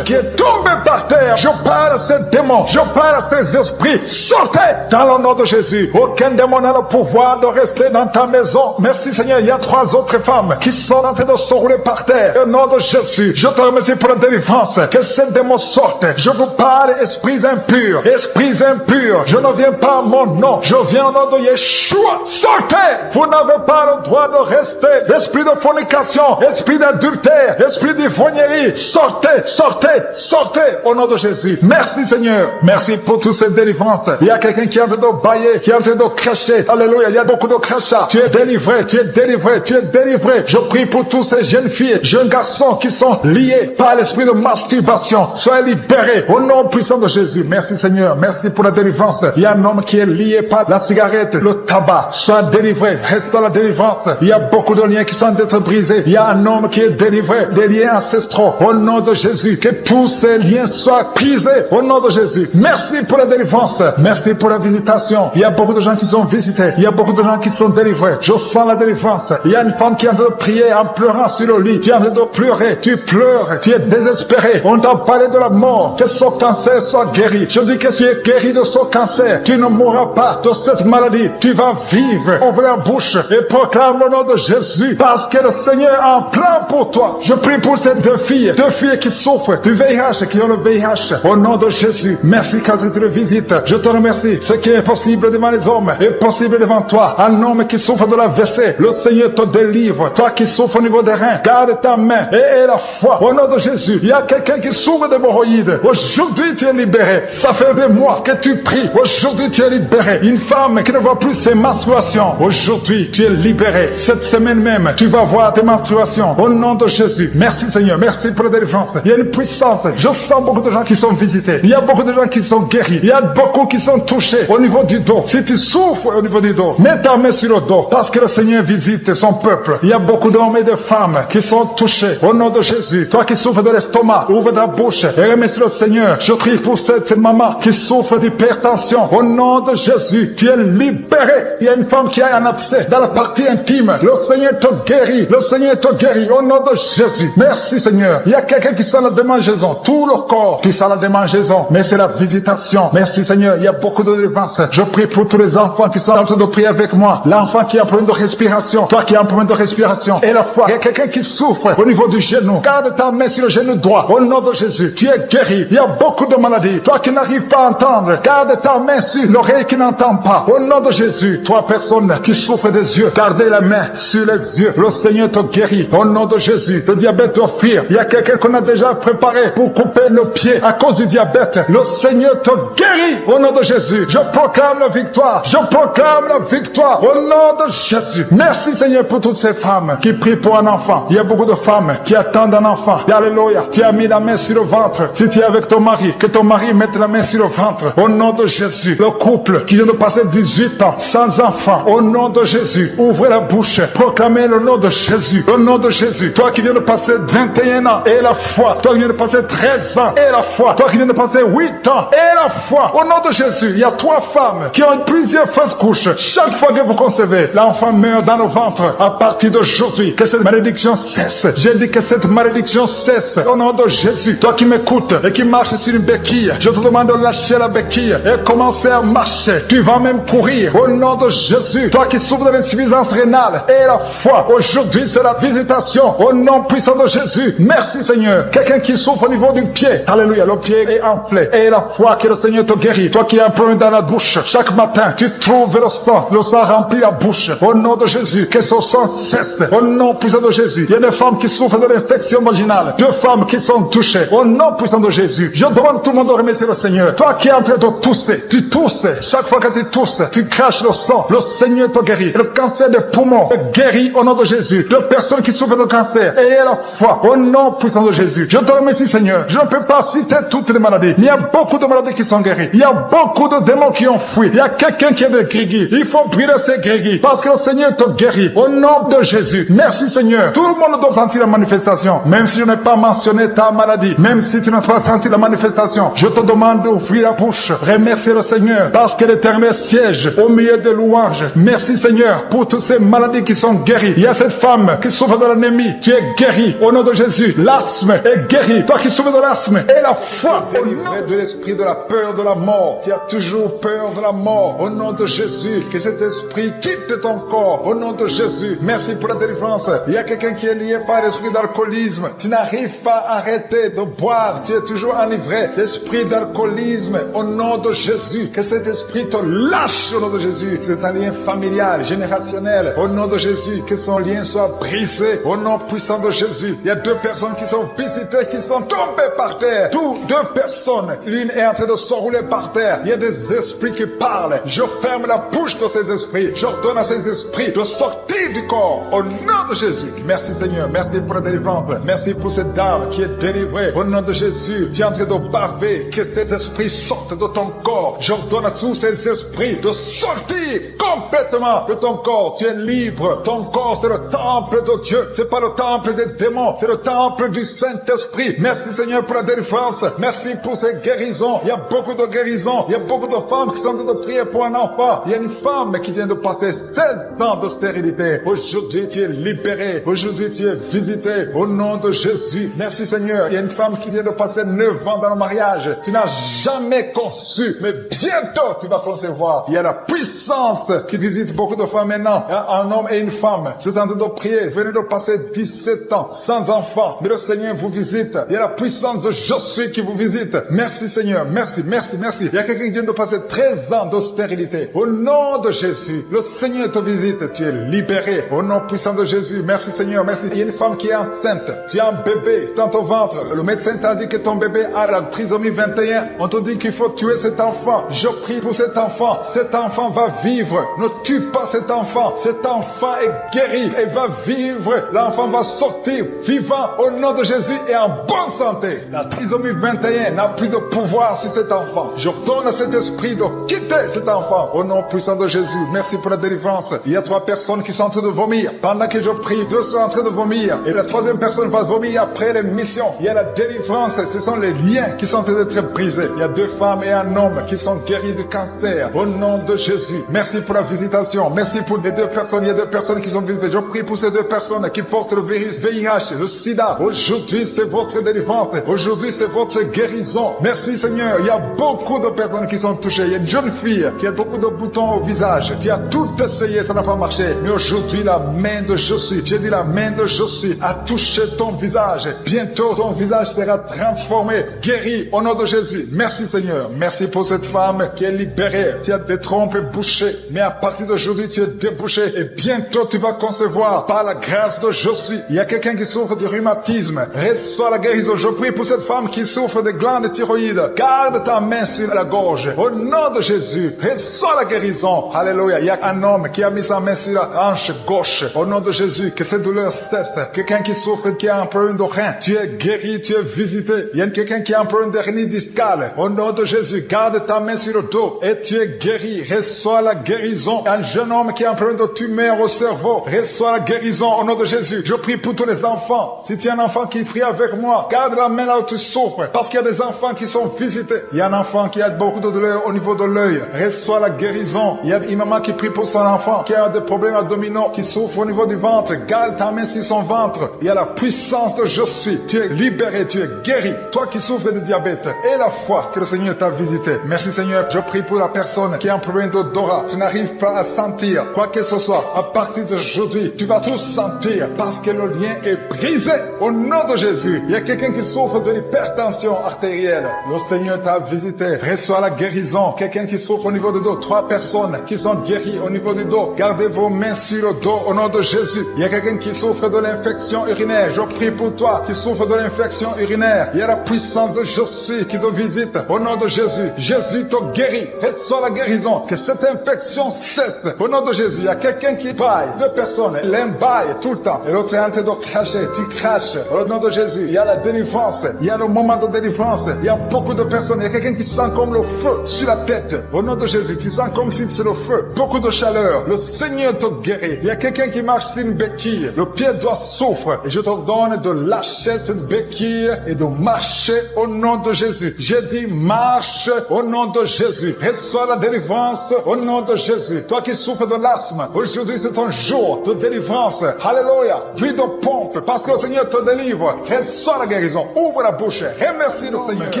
Qui est tombé par terre. Je parle à ces démons. Je parle à ces esprits. Sortez dans le nom de Jésus. Aucun démon n'a le pouvoir de rester dans ta maison. Merci Seigneur, il y a 3 autres femmes qui sont en train de se rouler par terre. Au nom de Jésus, je te remercie pour la délivrance. Que ces démons sortent. Je vous parle, esprits impurs. Esprits impurs, je ne viens pas à mon nom. Je viens au nom de Yeshua. Sortez! Vous n'avez pas le droit de rester. Esprit de fornication, esprit d'adultère, esprit d'ivrognerie. Sortez, sortez, sortez au nom de Jésus. Merci Seigneur. Merci pour toutes ces délivrances. Il y a quelqu'un qui est en train de bailler, qui est en train de cracher. Alléluia, il y a beaucoup de crachats. Tu es délivré, tu es délivré, tu es délivré. Je prie pour tous ces jeunes filles, jeunes garçons qui sont liés par l'esprit de masturbation. Soyez libérés au nom puissant de Jésus. Merci Seigneur, merci pour la délivrance. Il y a un homme qui est lié par la cigarette, le tabac. Sois délivré, reste dans la délivrance. Il y a beaucoup de liens qui sont d'être brisés. Il y a un homme qui est délivré des liens ancestraux. Au nom de Jésus, que tous ces liens soient brisés au nom de Jésus. Merci pour la délivrance. Merci pour la visitation. Il y a beaucoup de gens qui sont visités. Il y a beaucoup de gens qui sont délivrés. Je sens la délivrance. Il y a une femme qui est en train de prier en pleurant sur le lit. Tu es en train de pleurer. Tu pleures. Tu es désespéré. On t'a parlé de la mort. Que son cancer soit guéri. Je dis que tu es guéri de son cancer. Tu ne mourras pas de cette maladie. Tu vas vivre. Ouvre la bouche et proclame le nom de Jésus. Parce que le Seigneur a un plan pour toi. Je prie pour ces 2 filles qui souffrent du VIH, qui ont le VIH. Au nom de Jésus. Merci quand tu le visites. Je te remercie. Ce qui est possible devant les hommes est possible devant toi. Un homme qui souffre de la WC, le Seigneur te délivre. Toi qui souffres au niveau des reins, garde ta main et la foi. Au nom de Jésus, il y a quelqu'un qui souffre d'hémorroïdes. Aujourd'hui, tu es libéré. Ça fait des mois que tu pries. Aujourd'hui, tu es libéré. Une femme qui ne voit plus ses menstruations. Aujourd'hui, tu es libéré. Cette semaine même, tu vas voir tes menstruations. Au nom de Jésus. Merci Seigneur. Merci pour la délivrance. Il y a une puissance. Je sens beaucoup de gens qui sont visités. Il y a beaucoup de gens qui sont guéris. Il y a beaucoup qui sont touchés au niveau du dos. Si tu souffres au niveau du dos, mets ta main sur le dos parce que le Seigneur visite son peuple. Il y a beaucoup d'hommes et de femmes qui sont touchés au nom de Jésus. Toi qui souffres de l'estomac, ouvre ta bouche et remercie le Seigneur. Je prie pour cette maman qui souffre d'hypertension. Au nom de Jésus, tu es libéré. Il y a une femme qui a un abcès dans la partie intime. Le Seigneur te guérit. Le Seigneur te guérit au nom de Jésus. Merci Seigneur. Il y a quelqu'un qui sent la démangeaison. Tout le corps qui sent la démangeaison. Mais c'est la visitation. Merci Seigneur. Il y a beaucoup de délivrance. Je prie pour tous les enfants qui sont en train de prier avec moi. L'enfant qui a un problème de respiration. Toi qui as un problème de respiration. Et la foi. Il y a quelqu'un qui souffre au niveau du genou. Garde ta main sur le genou droit. Au nom de Jésus. Tu es guéri. Il y a beaucoup de maladies. Toi qui n'arrives pas à entendre. Garde ta main sur l'oreille qui n'entend pas. Au nom de Jésus. Toi personne qui souffre des yeux. Gardez la main sur les yeux. Le Seigneur te guérit. Au nom de Jésus. Le diabète doit fuir. Il y a quelqu'un qu'on a déjà préparé pour couper le pied à cause du diabète. Le Seigneur te guérit. Au nom de Jésus. Je proclame la victoire. Je proclame la victoire. Au nom de Jésus. Merci Seigneur pour toutes ces femmes qui prient pour un enfant. Il y a beaucoup de femmes qui attendent un enfant. Alléluia. Tu as mis la main sur le ventre. Si tu es avec ton mari, que ton mari mette la main sur le ventre. Au nom de Jésus. Le couple qui vient de passer 18 ans sans enfant. Au nom de Jésus. Ouvrez la bouche. Proclamez le nom de Jésus. Le nom de Jésus. Toi qui viens de passer 21 ans et la foi. Toi qui viens de passer 13 ans et la foi. Toi qui viens de passer 8 ans et la foi. Au nom de Jésus. Il y a 3 femmes qui ont plusieurs fausses couches. Chaque fois que vous concevez, l'enfant meurt dans le ventre. À partir d'aujourd'hui, que cette malédiction cesse. J'ai dit que cette malédiction cesse. Au nom de Jésus. Toi qui m'écoutes et qui marches sur une béquille, je te demande de lâcher la béquille et commencer à marcher. Tu vas même courir. Au nom de Jésus. Toi qui souffres de l'insuffisance rénale et la foi. Aujourd'hui, c'est la visitation. Au nom puissant de Jésus. Merci Seigneur. Quelqu'un qui souffre au niveau du pied. Alléluia. Le pied est enflé. Et la foi que le Seigneur te guérit. Toi qui as un problème dans la bouche. Chaque matin, tu trouves le sang. Le sang remplit la bouche. Au nom de Jésus. Que ce sang cesse. Au nom puissant de Jésus. Il y a des femmes qui souffrent de l'infection vaginale. 2 femmes qui sont touchées. Au nom puissant de Jésus. Je demande tout le monde de remercier le Seigneur. Toi qui es en train de tousser. Tu tousses. Chaque fois que tu tousses, tu craches le sang. Le Seigneur te guérit. Le cancer des poumons est guéri au nom de Jésus. De personnes qui souffrent de cancer. Ayez la foi. Au nom puissant de Jésus. Je te remercie Seigneur. Je ne peux pas citer toutes les maladies. Il y a beaucoup de maladies qui sont guéries. Il y a beaucoup de démons qui ont fui. Il y a quelqu'un qui est de grégui. Il faut brûler ces grégui. Parce que le Seigneur te guérit. Au nom de Jésus. Merci Seigneur. Tout le monde doit sentir la manifestation. Même si je n'ai pas mentionné ta maladie. Même si tu n'as pas senti la manifestation. Je te demande d'ouvrir la bouche. Remercier le Seigneur. Parce que l'Éternel siège au milieu des louanges. Merci Seigneur pour toutes ces maladies qui sont guéries. Il y a cette femme qui souffre de l'anémie. Tu es guéri au nom de Jésus. L'asthme est guéri. Toi qui souffres de l'asthme et la foi. Délivré de l'esprit de la peur de la mort. Tu as toujours peur de la mort. Au nom de Jésus. Que cet esprit quitte quitter ton corps. Au nom de Jésus, merci pour la délivrance. Il y a quelqu'un qui est lié par l'esprit d'alcoolisme. Tu n'arrives pas à arrêter de boire. Tu es toujours enivré. L'esprit d'alcoolisme, au nom de Jésus, que cet esprit te lâche au nom de Jésus. C'est un lien familial, générationnel. Au nom de Jésus, que son lien soit brisé. Au nom puissant de Jésus. Il y a 2 personnes qui sont visitées, qui sont tombées par terre. 2 personnes. L'une est en train de s'enrouler par terre. Il y a des esprits qui parlent. Je ferme la bouche de ces esprits. J'ordonne à ces esprits de sortir du corps. Au nom de Jésus. Merci Seigneur. Merci pour la délivrance. Merci pour cette dame qui est délivrée. Au nom de Jésus. Tu es en train de baver. Que ces esprits sortent de ton corps. J'ordonne à tous ces esprits de sortir complètement de ton corps. Tu es libre. Ton corps, c'est le temple de Dieu. C'est pas le temple des démons. C'est le temple du Saint-Esprit. Merci Seigneur pour la délivrance. Merci pour ces guérisons. Il y a beaucoup de guérisons. Il y a beaucoup de femmes qui sont en train de prier pour un enfant. Il y a une femme qui vient de passer 16 ans de stérilité. Aujourd'hui, tu es libéré. Aujourd'hui, tu es visité. Au nom de Jésus. Merci Seigneur. Il y a une femme qui vient de passer 9 ans dans le mariage. Tu n'as jamais conçu, mais bientôt tu vas concevoir. Il y a la puissance qui visite beaucoup de femmes maintenant. Un homme et une femme. C'est en train de prier. Vous venez de passer 17 ans sans enfant. Mais le Seigneur vous visite. Il y a la puissance de Je suis qui vous visite. Merci Seigneur. Merci, merci, merci. Il y a quelqu'un qui vient de passer 13 ans de stérilité. Au nom de Jésus, le Seigneur te visite. Tu es libéré. Au nom puissant de Jésus. Merci Seigneur. Merci. Il y a une femme qui est enceinte. Tu as un bébé dans ton ventre. Le médecin t'a dit que ton bébé a la trisomie 21. On te dit qu'il faut tuer cet enfant. Je prie pour cet enfant. Cet enfant va vivre. Ne tue pas cet enfant. Cet enfant est guéri et va vivre. L'enfant va sortir vivant au nom de Jésus et en bonne santé. La trisomie 21 n'a plus de pouvoir sur cet enfant. Je donne à cet esprit de quitter cet enfant au nom puissant de Jésus. Merci pour la délivrance. Il y a 3 personnes qui sont en train de vomir. Pendant que je prie, 2 sont en train de vomir. Et la 3e personne va vomir après l'émission. Il y a la délivrance. Ce sont les liens qui sont en train d'être brisés. Il y a 2 femmes et un homme qui sont guéris du cancer. Au nom de Jésus. Merci pour la visitation. Merci pour les 2 personnes. Il y a 2 personnes qui sont visitées. Je prie pour ces 2 personnes qui portent le virus VIH, le sida. Aujourd'hui, c'est votre délivrance. Aujourd'hui, c'est votre guérison. Merci Seigneur. Il y a beaucoup de personnes qui sont touchées. Il y a une jeune fille qui a beaucoup de boutons au visage. Tu as tout essayé, ça n'a pas marché. Mais aujourd'hui, la main de Je suis, j'ai dit la main de Je suis, a touché ton visage. Bientôt, ton visage sera transformé, guéri au nom de Jésus. Merci Seigneur. Merci pour cette femme qui est libérée. Tu as des trompes bouchées. Mais à partir d'aujourd'hui, tu es débouché. Et bientôt, tu vas concevoir par la grâce de Je suis. Il y a quelqu'un qui souffre de rhumatisme. Reçois la guérison. Je prie pour cette femme qui souffre de glandes thyroïdes. Garde ta main sur la gorge. Au nom de Jésus, reçois la guérison. Alléluia. Il y a un homme qui a mis sa main sur la hanche gauche. Au nom de Jésus, que cette douleur cesse. Quelqu'un qui souffre, qui a un problème de rein. Tu es guéri, tu es visité. Il y a quelqu'un qui a un problème d'hernie discale. Au nom de Jésus, garde ta main sur le dos et tu es guéri. Reçois la guérison. Un jeune homme qui a un problème de tumeur au cerveau. Reçois la guérison au nom de Jésus. Je prie pour tous les enfants. Si tu as un enfant qui prie avec moi, garde la main là où tu souffres. Parce qu'il y a des enfants qui sont visités. Il y a un enfant qui a beaucoup de douleur au niveau de l'œil. Reçois la guérison. Il y a une maman qui prie pour son enfant qui a des problèmes abdominaux, qui souffre au niveau du ventre. Garde ta main sur son ventre. Il y a la puissance de Je suis. Tu es libéré, tu es guéri. Toi qui souffres de diabète et la foi que le Seigneur t'a visité. Merci Seigneur. Je prie pour la personne qui a un problème d'odorat. Tu n'arrives pas à sentir quoi que ce soit. À partir d'aujourd'hui, tu vas tout sentir parce que le lien est brisé au nom de Jésus. Il y a quelqu'un qui souffre de l'hypertension artérielle. Le Seigneur t'a visité. Reçois la guérison. Quelqu'un qui souffre au niveau du dos. 3 personnes qui sont guéries au niveau du dos. Gardez vos mains sur le dos au nom de Jésus. Il y a quelqu'un qui souffre de l'infection urinaire. Je prie pour toi qui souffre de l'infection urinaire. Il y a la puissance de Je suis qui te visite au nom de Jésus. Jésus te guérit. Reçois la guérison. Que cette infection cesse au nom de Jésus. Il y a quelqu'un qui baille. 2 personnes. L'un baille tout le temps. Et l'autre est en train de cracher. Tu craches au nom de Jésus. Il y a la délivrance. Il y a le moment de délivrance. Il y a beaucoup de personnes. Il y a quelqu'un qui sent comme le feu sur la tête. Au nom de Jésus. Tu sens comme si c'est le feu. Beaucoup de chaleur. Le Seigneur te guérit. Il y a quelqu'un qui marche sur une béquille. Le pied doit souffrir. Et je te donne de lâcher cette béquille et de marcher au nom de Jésus. J'ai dit marche au nom de Jésus. Reçois la délivrance au nom de Jésus. Toi qui souffres de l'asthme, aujourd'hui c'est ton jour de délivrance. Alléluia. Puis de pompe parce que le Seigneur te délivre. Reçois la guérison. Ouvre la bouche. Remercie le Seigneur qui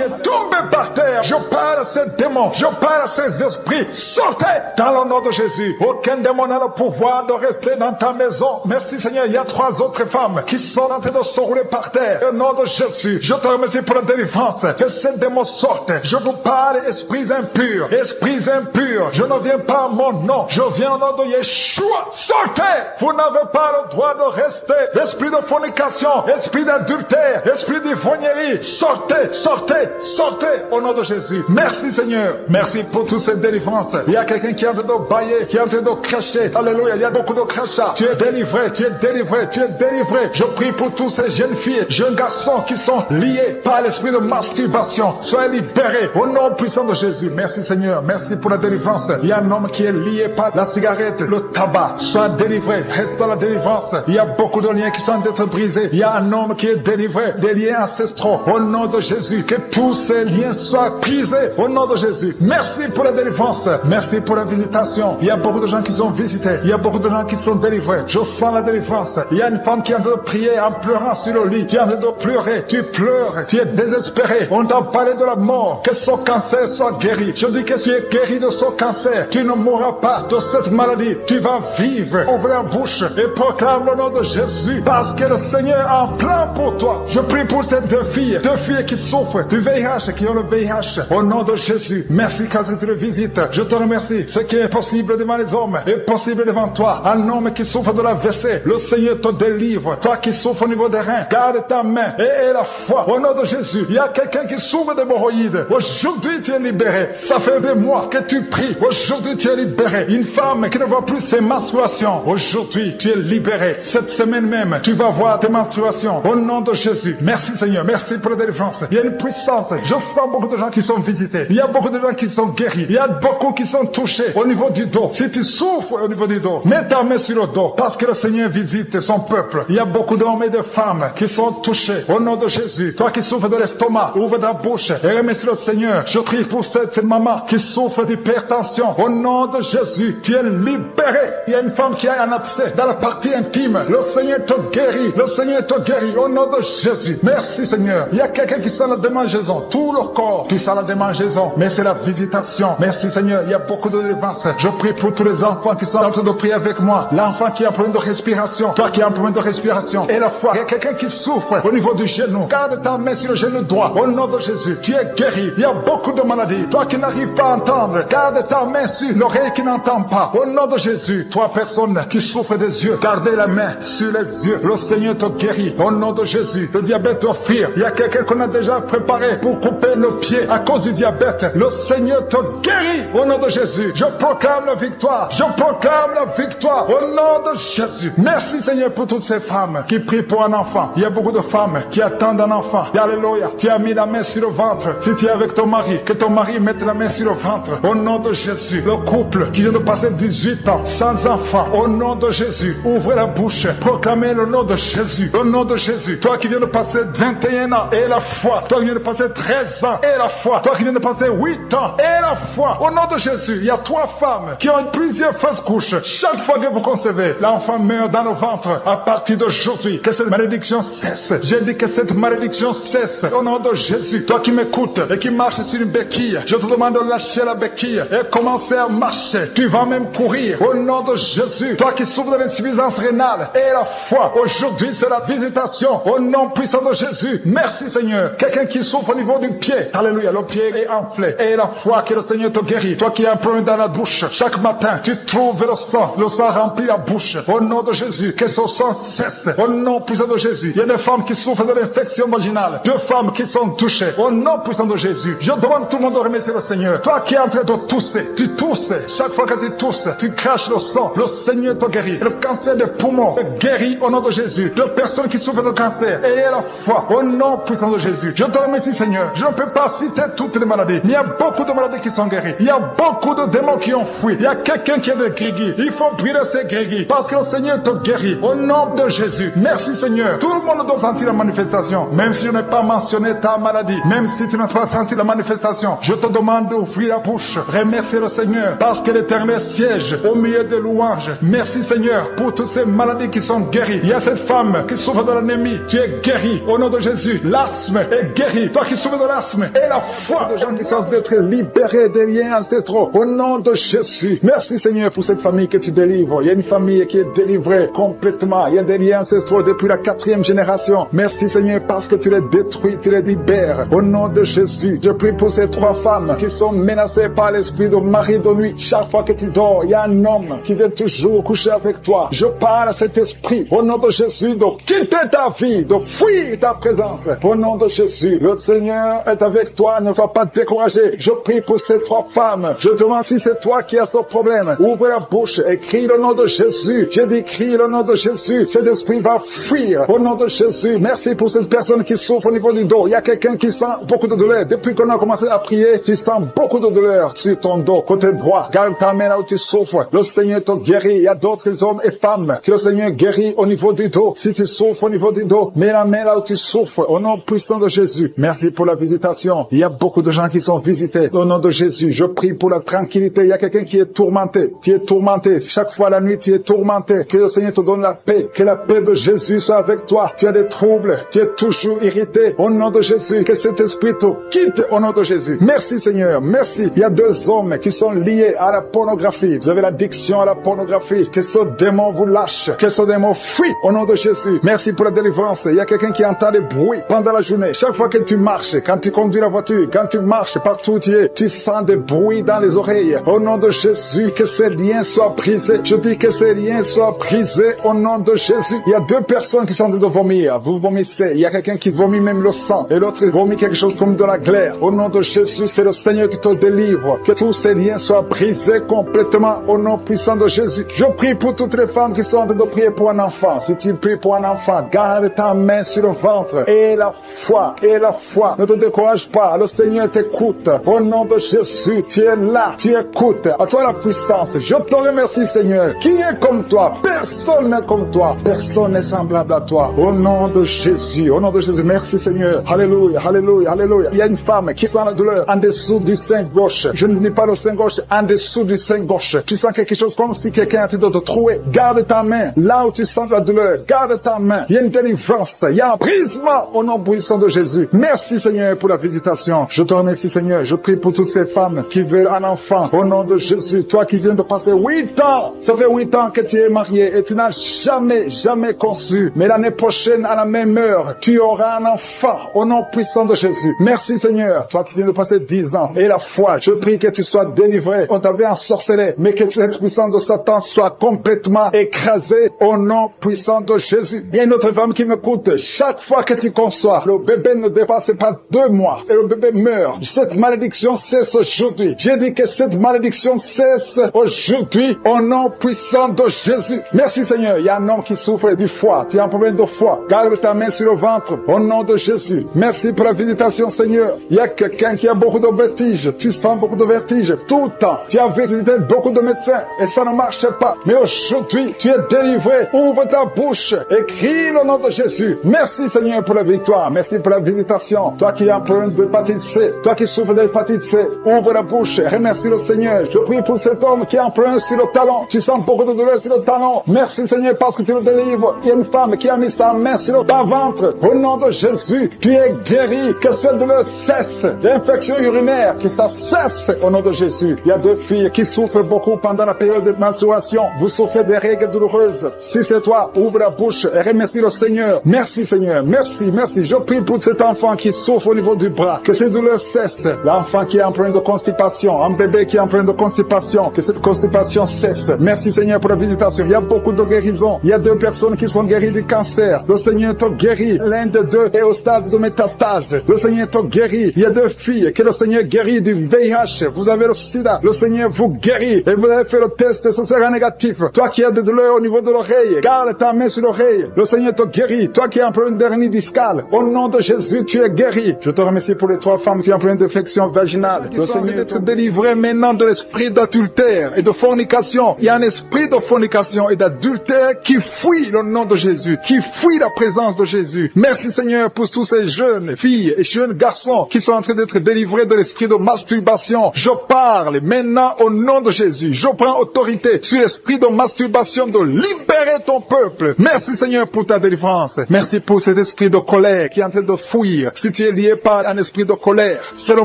est tombé par terre. Je parle à ces démons. Je parle à ces esprits. Sortez dans le nom de Jésus. Au Aucun démon n'a le pouvoir de rester dans ta maison. Merci Seigneur, il y a 3 autres femmes qui sont en train de se rouler par terre. Au nom de Jésus, je te remercie pour la délivrance. Que ces démons sortent. Je vous parle, esprits impurs. Esprits impurs, je ne viens pas à mon nom. Je viens au nom de Yeshua. Sortez! Vous n'avez pas le droit de rester. Esprit de fornication, esprit d'adultère, esprit d'ivrognerie. Sortez, sortez, sortez au nom de Jésus. Merci Seigneur. Merci pour toutes ces délivrances. Il y a quelqu'un qui est en train de bailler, qui est en train de cracher. Alléluia, il y a beaucoup de crachats. Tu es délivré, tu es délivré, tu es délivré. Je prie pour tous ces jeunes filles, jeunes garçons qui sont liés par l'esprit de masturbation. Soyez libérés au nom puissant de Jésus. Merci Seigneur, merci pour la délivrance. Il y a un homme qui est lié par la cigarette, le tabac. Sois délivré, reste dans la délivrance. Il y a beaucoup de liens qui sont d'être brisés. Il y a un homme qui est délivré des liens ancestraux. Au nom de Jésus, que tous ces liens soient brisés au nom de Jésus. Merci pour la délivrance. Merci pour la visitation. Il y a beaucoup de gens qui sont visités. Il y a beaucoup de gens qui sont délivrés. Je sens la délivrance. Il y a une femme qui est en train de prier en pleurant sur le lit. Tu es en train de pleurer. Tu pleures. Tu es désespéré. On t'a parlé de la mort. Que son cancer soit guéri. Je dis que tu es guéri de son cancer. Tu ne mourras pas de cette maladie. Tu vas vivre. Ouvre la bouche et proclame le nom de Jésus. Parce que le Seigneur a un plan pour toi. Je prie pour ces 2 filles qui souffrent du VIH, qui ont le VIH. Au nom de Jésus. Merci quand tu le visites. Je te remercie. Ce qui est possible devant les hommes est possible devant toi. Un homme qui souffre de la WC, le Seigneur te délivre. Toi qui souffres au niveau des reins, garde ta main et aie la foi. Au nom de Jésus, il y a quelqu'un qui souffre d'hémorroïdes. Aujourd'hui, tu es libéré. Ça fait des mois que tu pries. Aujourd'hui, tu es libéré. Une femme qui ne voit plus ses menstruations. Aujourd'hui, tu es libéré. Cette semaine même, tu vas voir tes menstruations. Au nom de Jésus. Merci Seigneur. Merci pour la délivrance. Il y a une puissance. Je sens beaucoup de gens qui sont visités. Il y a beaucoup de gens qui sont guéris. Il y a beaucoup qui sont touchés au niveau du dos. Si tu souffres au niveau du dos, mets ta main sur le dos. Parce que le Seigneur visite son peuple. Il y a beaucoup d'hommes et de femmes qui sont touchés. Au nom de Jésus. Toi qui souffres de l'estomac, ouvre ta bouche et remercie le Seigneur. Je prie pour cette maman qui souffre d'hypertension. Au nom de Jésus, tu es libéré. Il y a une femme qui a un abcès dans la partie intime. Le Seigneur te guérit. Le Seigneur te guérit. Au nom de Jésus. Merci Seigneur. Il y a quelqu'un qui sent la démangeaison. Tout le corps, tu sens la démangeaison. Mais c'est la visitation. Merci Seigneur. Il y a beaucoup de délivrance. Je prie pour tous les enfants qui sont en train de prier avec moi. L'enfant qui a un problème de respiration. Toi qui as un problème de respiration. Et la foi. Il y a quelqu'un qui souffre au niveau du genou. Garde ta main sur le genou droit. Au nom de Jésus. Tu es guéri. Il y a beaucoup de maladies. Toi qui n'arrives pas à entendre. Garde ta main sur l'oreille qui n'entend pas. Au nom de Jésus. Toi personne qui souffre des yeux. Gardez la main sur les yeux. Le Seigneur te guérit. Au nom de Jésus. Le diabète te fuir. Il y a quelqu'un qu'on a déjà préparé pour couper le pied à cause du diabète. Le Seigneur te guérit. Au nom de Jésus. Je proclame la victoire. Je proclame la victoire. Au nom de Jésus. Merci Seigneur pour toutes ces femmes qui prient pour un enfant. Il y a beaucoup de femmes qui attendent un enfant. Alléluia. Tu as mis la main sur le ventre. Si tu es avec ton mari, que ton mari mette la main sur le ventre. Au nom de Jésus. Le couple qui vient de passer 18 ans sans enfant. Au nom de Jésus. Ouvrez la bouche. Proclamez le nom de Jésus. Le nom de Jésus. Toi qui viens de passer 21 ans et la foi. Toi qui viens de passer 13 ans et la foi. Toi qui viens de passer 8 ans et la foi. Au nom de Jésus. Il y a 3 femmes qui ont plusieurs fausses couches. Chaque fois que vous concevez, l'enfant meurt dans le ventre. À partir d'aujourd'hui, que cette malédiction cesse. J'ai dit que cette malédiction cesse. Au nom de Jésus. Toi qui m'écoutes et qui marches sur une béquille, je te demande de lâcher la béquille et commencer à marcher. Tu vas même courir. Au nom de Jésus. Toi qui souffres de l'insuffisance rénale et la foi. Aujourd'hui, c'est la visitation. Au nom puissant de Jésus. Merci Seigneur. Quelqu'un qui souffre au niveau du pied. Alléluia. Le pied est enflé. Et la foi que le Seigneur te guérit. Toi qui as un problème dans la bouche. Chaque matin, tu trouves le sang. Le sang remplit la bouche. Au nom de Jésus. Que ce sang cesse. Au nom puissant de Jésus. Il y a des femmes qui souffrent de l'infection vaginale. 2 femmes qui sont touchées. Au nom puissant de Jésus. Je demande tout le monde de remercier le Seigneur. Toi qui es en train de tousser. Tu tousses. Chaque fois que tu tousses, tu craches le sang. Le Seigneur te guérit. Le cancer des poumons est guéri au nom de Jésus. 2 personnes qui souffrent de cancer. Ayez la foi. Au nom puissant de Jésus. Je te remercie Seigneur. Je ne peux pas citer toutes les maladies. Mais il y a beaucoup de maladies qui sont guéries. Il y a beaucoup de démons qui ont fui. Il y a quelqu'un qui a des grégis. Il faut brûler ces grégis. Parce que le Seigneur te guérit. Au nom de Jésus. Merci Seigneur. Tout le monde doit sentir la manifestation. Même si je n'ai pas mentionné ta maladie. Même si tu n'as pas senti la manifestation. Je te demande d'ouvrir la bouche. Remercie le Seigneur. Parce que l'Éternel siège au milieu des louanges. Merci Seigneur pour toutes ces maladies qui sont guéries. Il y a cette femme qui souffre de l'anémie. Tu es guéri. Au nom de Jésus. L'asthme est guéri. Toi qui souffres de l'asthme. Et la foi de gens qui sont d'être libérés des liens ancestraux. Au nom de Jésus. Merci Seigneur. Seigneur pour cette famille que tu délivres. Il y a une famille qui est délivrée complètement. Il y a des liens ancestraux depuis la 4e génération. Merci Seigneur parce que tu les détruis, tu les libères. Au nom de Jésus, je prie pour ces 3 femmes qui sont menacées par l'esprit de mari de nuit. Chaque fois que tu dors, il y a un homme qui vient toujours coucher avec toi. Je parle à cet esprit, au nom de Jésus, de quitter ta vie, de fuir ta présence. Au nom de Jésus, le Seigneur est avec toi, ne sois pas découragé. Je prie pour ces 3 femmes. Je te demande si c'est toi qui as ce problème. Ouvre la bouche et crie le nom de Jésus. Je dis crie le nom de Jésus. Cet esprit va fuir au nom de Jésus. Merci pour cette personne qui souffre au niveau du dos. Il y a quelqu'un qui sent beaucoup de douleur. Depuis qu'on a commencé à prier, tu sens beaucoup de douleur sur ton dos, côté droit. Garde ta main là où tu souffres. Le Seigneur te guérit. Il y a d'autres hommes et femmes que le Seigneur guérit au niveau du dos. Si tu souffres au niveau du dos, mets la main là où tu souffres au nom puissant de Jésus. Merci pour la visitation. Il y a beaucoup de gens qui sont visités au nom de Jésus. Je prie pour la tranquillité. Il y a quelqu'un qui est tourmenté. Tu es tourmenté. Chaque fois la nuit, tu es tourmenté. Que le Seigneur te donne la paix. Que la paix de Jésus soit avec toi. Tu as des troubles. Tu es toujours irrité. Au nom de Jésus, que cet esprit te quitte au nom de Jésus. Merci Seigneur. Merci. Il y a 2 hommes qui sont liés à la pornographie. Vous avez l'addiction à la pornographie. Que ce démon vous lâche. Que ce démon fuit au nom de Jésus. Merci pour la délivrance. Il y a quelqu'un qui entend des bruits pendant la journée. Chaque fois que tu marches, quand tu conduis la voiture, quand tu marches partout où tu es, tu sens des bruits dans les oreilles. Au nom de Jésus, que ces liens soient brisés. Je dis que ces liens soient brisés au nom de Jésus. Il y a 2 personnes qui sont en train de vomir. Vous vomissez. Il y a quelqu'un qui vomit même le sang. Et l'autre vomit quelque chose comme de la glaire. Au nom de Jésus, c'est le Seigneur qui te délivre. Que tous ces liens soient brisés complètement au nom puissant de Jésus. Je prie pour toutes les femmes qui sont en train de prier pour un enfant. Si tu pries pour un enfant, garde ta main sur le ventre. Et la foi. Et la foi. Ne te décourage pas. Le Seigneur t'écoute. Au nom de Jésus, tu es là. Tu écoutes. À toi la puissance. Je te remercie, Seigneur. Qui est comme toi? Personne n'est comme toi. Personne n'est semblable à toi. Au nom de Jésus. Au nom de Jésus. Merci, Seigneur. Alléluia. Alléluia. Alléluia. Il y a une femme qui sent la douleur en dessous du sein gauche. Je ne dis pas le sein gauche, en dessous du sein gauche. Tu sens quelque chose comme si quelqu'un était de te trouer. Garde ta main. Là où tu sens la douleur, garde ta main. Il y a une délivrance. Il y a un brisement au nom puissant de Jésus. Merci, Seigneur, pour la visitation. Je te remercie, Seigneur. Je prie pour toutes ces femmes qui veulent un enfant. Au nom de Jésus. Toi qui viens de passer 8 ans. Ça fait 8 ans que tu es marié et tu n'as jamais conçu. Mais l'année prochaine, à la même heure, tu auras un enfant. Au nom puissant de Jésus. Merci, Seigneur. Toi qui viens de passer 10 ans. Et la foi, je prie que tu sois délivré. On t'avait ensorcelé. Mais que cette puissance de Satan soit complètement écrasée. Au nom puissant de Jésus. Il y a une autre femme qui m'écoute. Chaque fois que tu conçois, le bébé ne dépasse pas 2 mois. Et le bébé meurt. Cette malédiction cesse aujourd'hui. J'ai dit que cette malédiction cesse aujourd'hui. Au nom puissant de Jésus. Merci Seigneur. Il y a un homme qui souffre du foie. Tu as un problème de foie. Garde ta main sur le ventre. Au nom de Jésus. Merci pour la visitation Seigneur. Il y a quelqu'un qui a beaucoup de vertiges. Tu sens beaucoup de vertiges tout le temps. Tu as visité beaucoup de médecins et ça ne marche pas. Mais aujourd'hui, tu es délivré. Ouvre ta bouche et crie le nom de Jésus. Merci Seigneur pour la victoire. Merci pour la visitation. Toi qui as un problème d'hépatite C. Toi qui souffres d'hépatite C. Ouvre la bouche. Remercie le Seigneur. Je prie pour cet homme qui a un problème sur le talon. Tu sens beaucoup de douleur sur le talon. Merci Seigneur parce que tu le délivres. Il y a une femme qui a mis sa main sur le bas-ventre. Au nom de Jésus, tu es guéri. Que cette douleur cesse. L'infection urinaire, que ça cesse au nom de Jésus. Il y a 2 filles qui souffrent beaucoup pendant la période de menstruation. Vous souffrez des règles douloureuses. Si c'est toi, ouvre la bouche et remercie le Seigneur. Merci Seigneur. Merci, merci. Je prie pour cet enfant qui souffre au niveau du bras. Que ces douleurs cessent. L'enfant qui est en problème de constipation. Un bébé qui est en problème de constipation. Que cette constipation cesse. Merci Seigneur pour la visitation. Il y a beaucoup de guérisons. Il y a 2 personnes qui sont guéries du cancer. Le Seigneur te guérit. L'un des 2 est au stade de métastase. Le Seigneur te guérit. Il y a 2 filles que le Seigneur guérit du VIH. Vous avez le sida. Le Seigneur vous guérit. Et vous avez fait le test, ce sera négatif. Toi qui as des douleurs au niveau de l'oreille, garde ta main sur l'oreille. Le Seigneur te guérit. Toi qui as un problème d'hernie discale, au nom de Jésus, tu es guéri. Je te remercie pour les 3 femmes qui ont un problème d'infection vaginale. Le Seigneur est délivré maintenant de l'esprit d'adultère et de fornication. Il y a un esprit de fornication et d'adultère qui fuit le nom de Jésus, qui fuit la présence de Jésus. Merci Seigneur pour tous ces jeunes filles et jeunes garçons qui sont en train d'être délivrés de l'esprit de masturbation. Je parle maintenant au nom de Jésus. Je prends autorité sur l'esprit de masturbation de libérer ton peuple. Merci Seigneur pour ta délivrance. Merci pour cet esprit de colère qui est en train de fuir. Si tu es lié par un esprit de colère, c'est le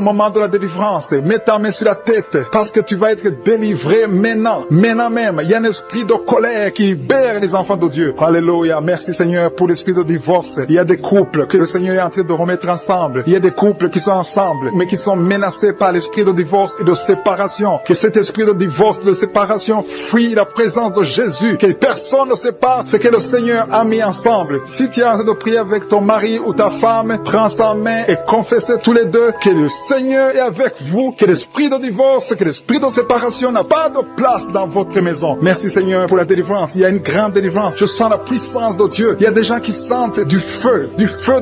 moment de la délivrance. Mets ta main sur la tête parce que tu vas être délivré libéré maintenant. Maintenant même, il y a un esprit de colère qui libère les enfants de Dieu. Alléluia. Merci Seigneur pour l'esprit de divorce. Il y a des couples que le Seigneur est en train de remettre ensemble. Il y a des couples qui sont ensemble, mais qui sont menacés par l'esprit de divorce et de séparation. Que cet esprit de divorce, de séparation, fuit la présence de Jésus. Que personne ne sépare ce que le Seigneur a mis ensemble. Si tu es en train de prier avec ton mari ou ta femme, prends sa main et confessez tous les deux que le Seigneur est avec vous, que l'esprit de divorce, que l'esprit de séparation n'a pas de place dans votre maison. Merci Seigneur pour la délivrance. Il y a une grande délivrance. Je sens la puissance de Dieu. Il y a des gens qui sentent du feu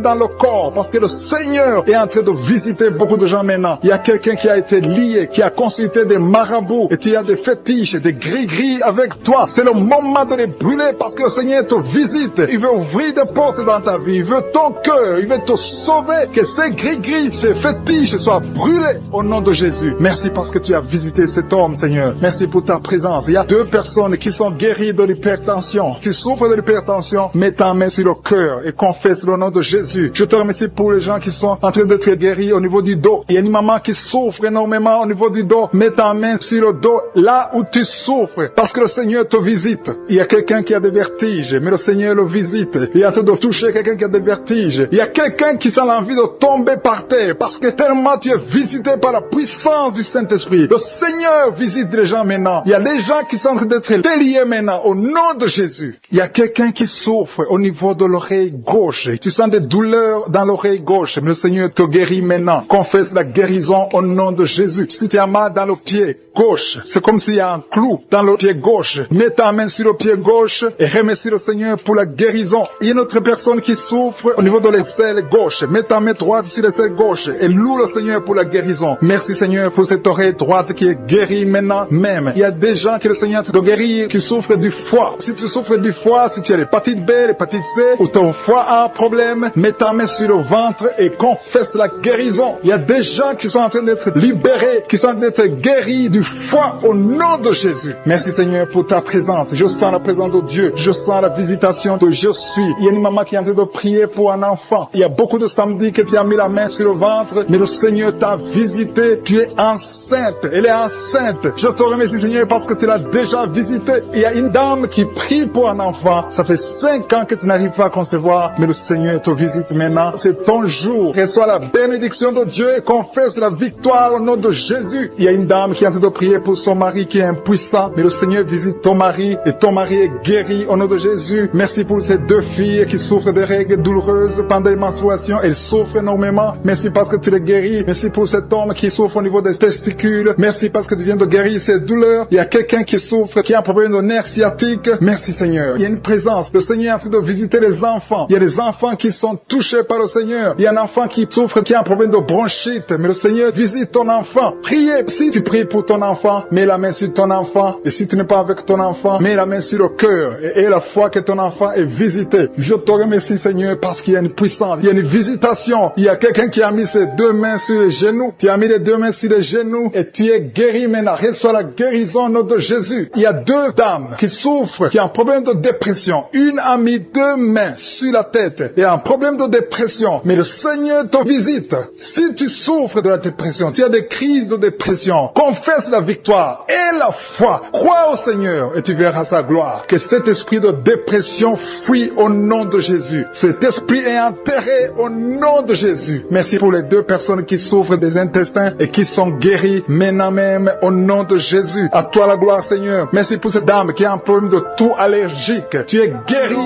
dans le corps, parce que le Seigneur est en train de visiter beaucoup de gens maintenant. Il y a quelqu'un qui a été lié, qui a consulté des marabouts, et tu as des fétiches, des gris-gris avec toi. C'est le moment de les brûler, parce que le Seigneur te visite. Il veut ouvrir des portes dans ta vie. Il veut ton cœur. Il veut te sauver. Que ces gris-gris, ces fétiches soient brûlés au nom de Jésus. Merci parce que tu as visité cet homme, Seigneur. Merci pour ta présence. Il y a 2 personnes qui sont guéries de l'hypertension. Tu souffres de l'hypertension, mets ta main sur le cœur et confesse le nom de Jésus. Je te remercie pour les gens qui sont en train d'être guéris au niveau du dos. Il y a une maman qui souffre énormément au niveau du dos. Mets ta main sur le dos, là où tu souffres, parce que le Seigneur te visite. Il y a quelqu'un qui a des vertiges, mais le Seigneur le visite. Il est en train de toucher quelqu'un qui a des vertiges. Il y a quelqu'un qui sent l'envie de tomber par terre, parce que tellement tu es visité par la puissance du Saint-Esprit. Le Seigneur visite les gens maintenant. Il y a des gens qui sont en train d'être déliés maintenant, au nom de Jésus. Il y a quelqu'un qui souffre au niveau de l'oreille gauche. Tu sens des douleurs dans l'oreille gauche, mais le Seigneur te guérit maintenant. Confesse la guérison au nom de Jésus. Si tu as mal dans le pied gauche, c'est comme s'il y a un clou dans le pied gauche. Mets ta main sur le pied gauche et remercie le Seigneur pour la guérison. Il y a une autre personne qui souffre au niveau de l'aisselle gauche. Mets ta main droite sur l'aisselle gauche et loue le Seigneur pour la guérison. Merci Seigneur pour cette oreille droite qui est guérie maintenant même. Il y a des gens que le Seigneur te guérit qui souffrent du foie. Si tu souffres du foie, si tu as l'hépatite B, l'hépatite C, ou ton foie a un problème, mets ta main sur le ventre et confesse la guérison. Il y a des gens qui sont en train d'être libérés, qui sont en train d'être guéris du foie au nom de Jésus. Merci Seigneur pour ta présence. Je sens la présence de Dieu. Je sens la visitation de je suis. Il y a une maman qui est en train de prier pour un enfant. Il y a beaucoup de samedis que tu as mis la main sur le ventre, mais le Seigneur t'a visité. Tu es enceinte. Elle est enceinte. Je te remercie Seigneur parce que tu l'as déjà visité. Il y a une dame qui prie pour un enfant. Ça fait 5 ans que tu n'arrives pas à concevoir, mais le Seigneur te visite maintenant. C'est ton jour. Reçois la bénédiction de Dieu et confesse la victoire au nom de Jésus. Il y a une dame qui est en train de prier pour son mari qui est impuissant, mais le Seigneur visite ton mari et ton mari est guéri au nom de Jésus. Merci pour ces 2 filles qui souffrent de règles douloureuses pendant les menstruations. Elles souffrent énormément. Merci parce que tu les guéris. Merci pour cet homme qui souffre au niveau des testicules. Merci parce que tu viens de guérir ces douleurs. Il y a quelqu'un qui souffre, qui a un problème de nerf sciatique. Merci Seigneur. Il y a une présence. Le Seigneur est en train de visiter les enfants. Il y a des enfants qui sont touchés par le Seigneur. Il y a un enfant qui souffre, qui a un problème de bronchite. Mais le Seigneur visite ton enfant. Priez. Si tu pries pour ton enfant, mets la main sur ton enfant. Et si tu n'es pas avec ton enfant, mets la main sur le cœur. Et la foi que ton enfant est visité. Je te remercie Seigneur parce qu'il y a une puissance. Il y a une visitation. Il y a quelqu'un qui a mis ses 2 mains sur les genoux. Tu as mis les 2 mains sur les genoux et tu es guéri maintenant. Reçois la guérison au nom de Jésus. Il y a 2 dames qui souffrent, qui ont un problème de dépression. Une a mis 2 mains sur la tête et a un problème de dépression. Mais le Seigneur te visite. Si tu souffres de la dépression, tu as des crises de dépression, confesse la victoire et la foi. Crois au Seigneur et tu verras sa gloire. Que cet esprit de dépression fuit au nom de Jésus. Cet esprit est enterré au nom de Jésus. Merci pour les 2 personnes qui souffrent des intestins et qui sont guéries maintenant même au nom de Jésus. À toi la gloire Seigneur. Merci pour cette dame qui a un problème de toux allergique. Tu es guéri.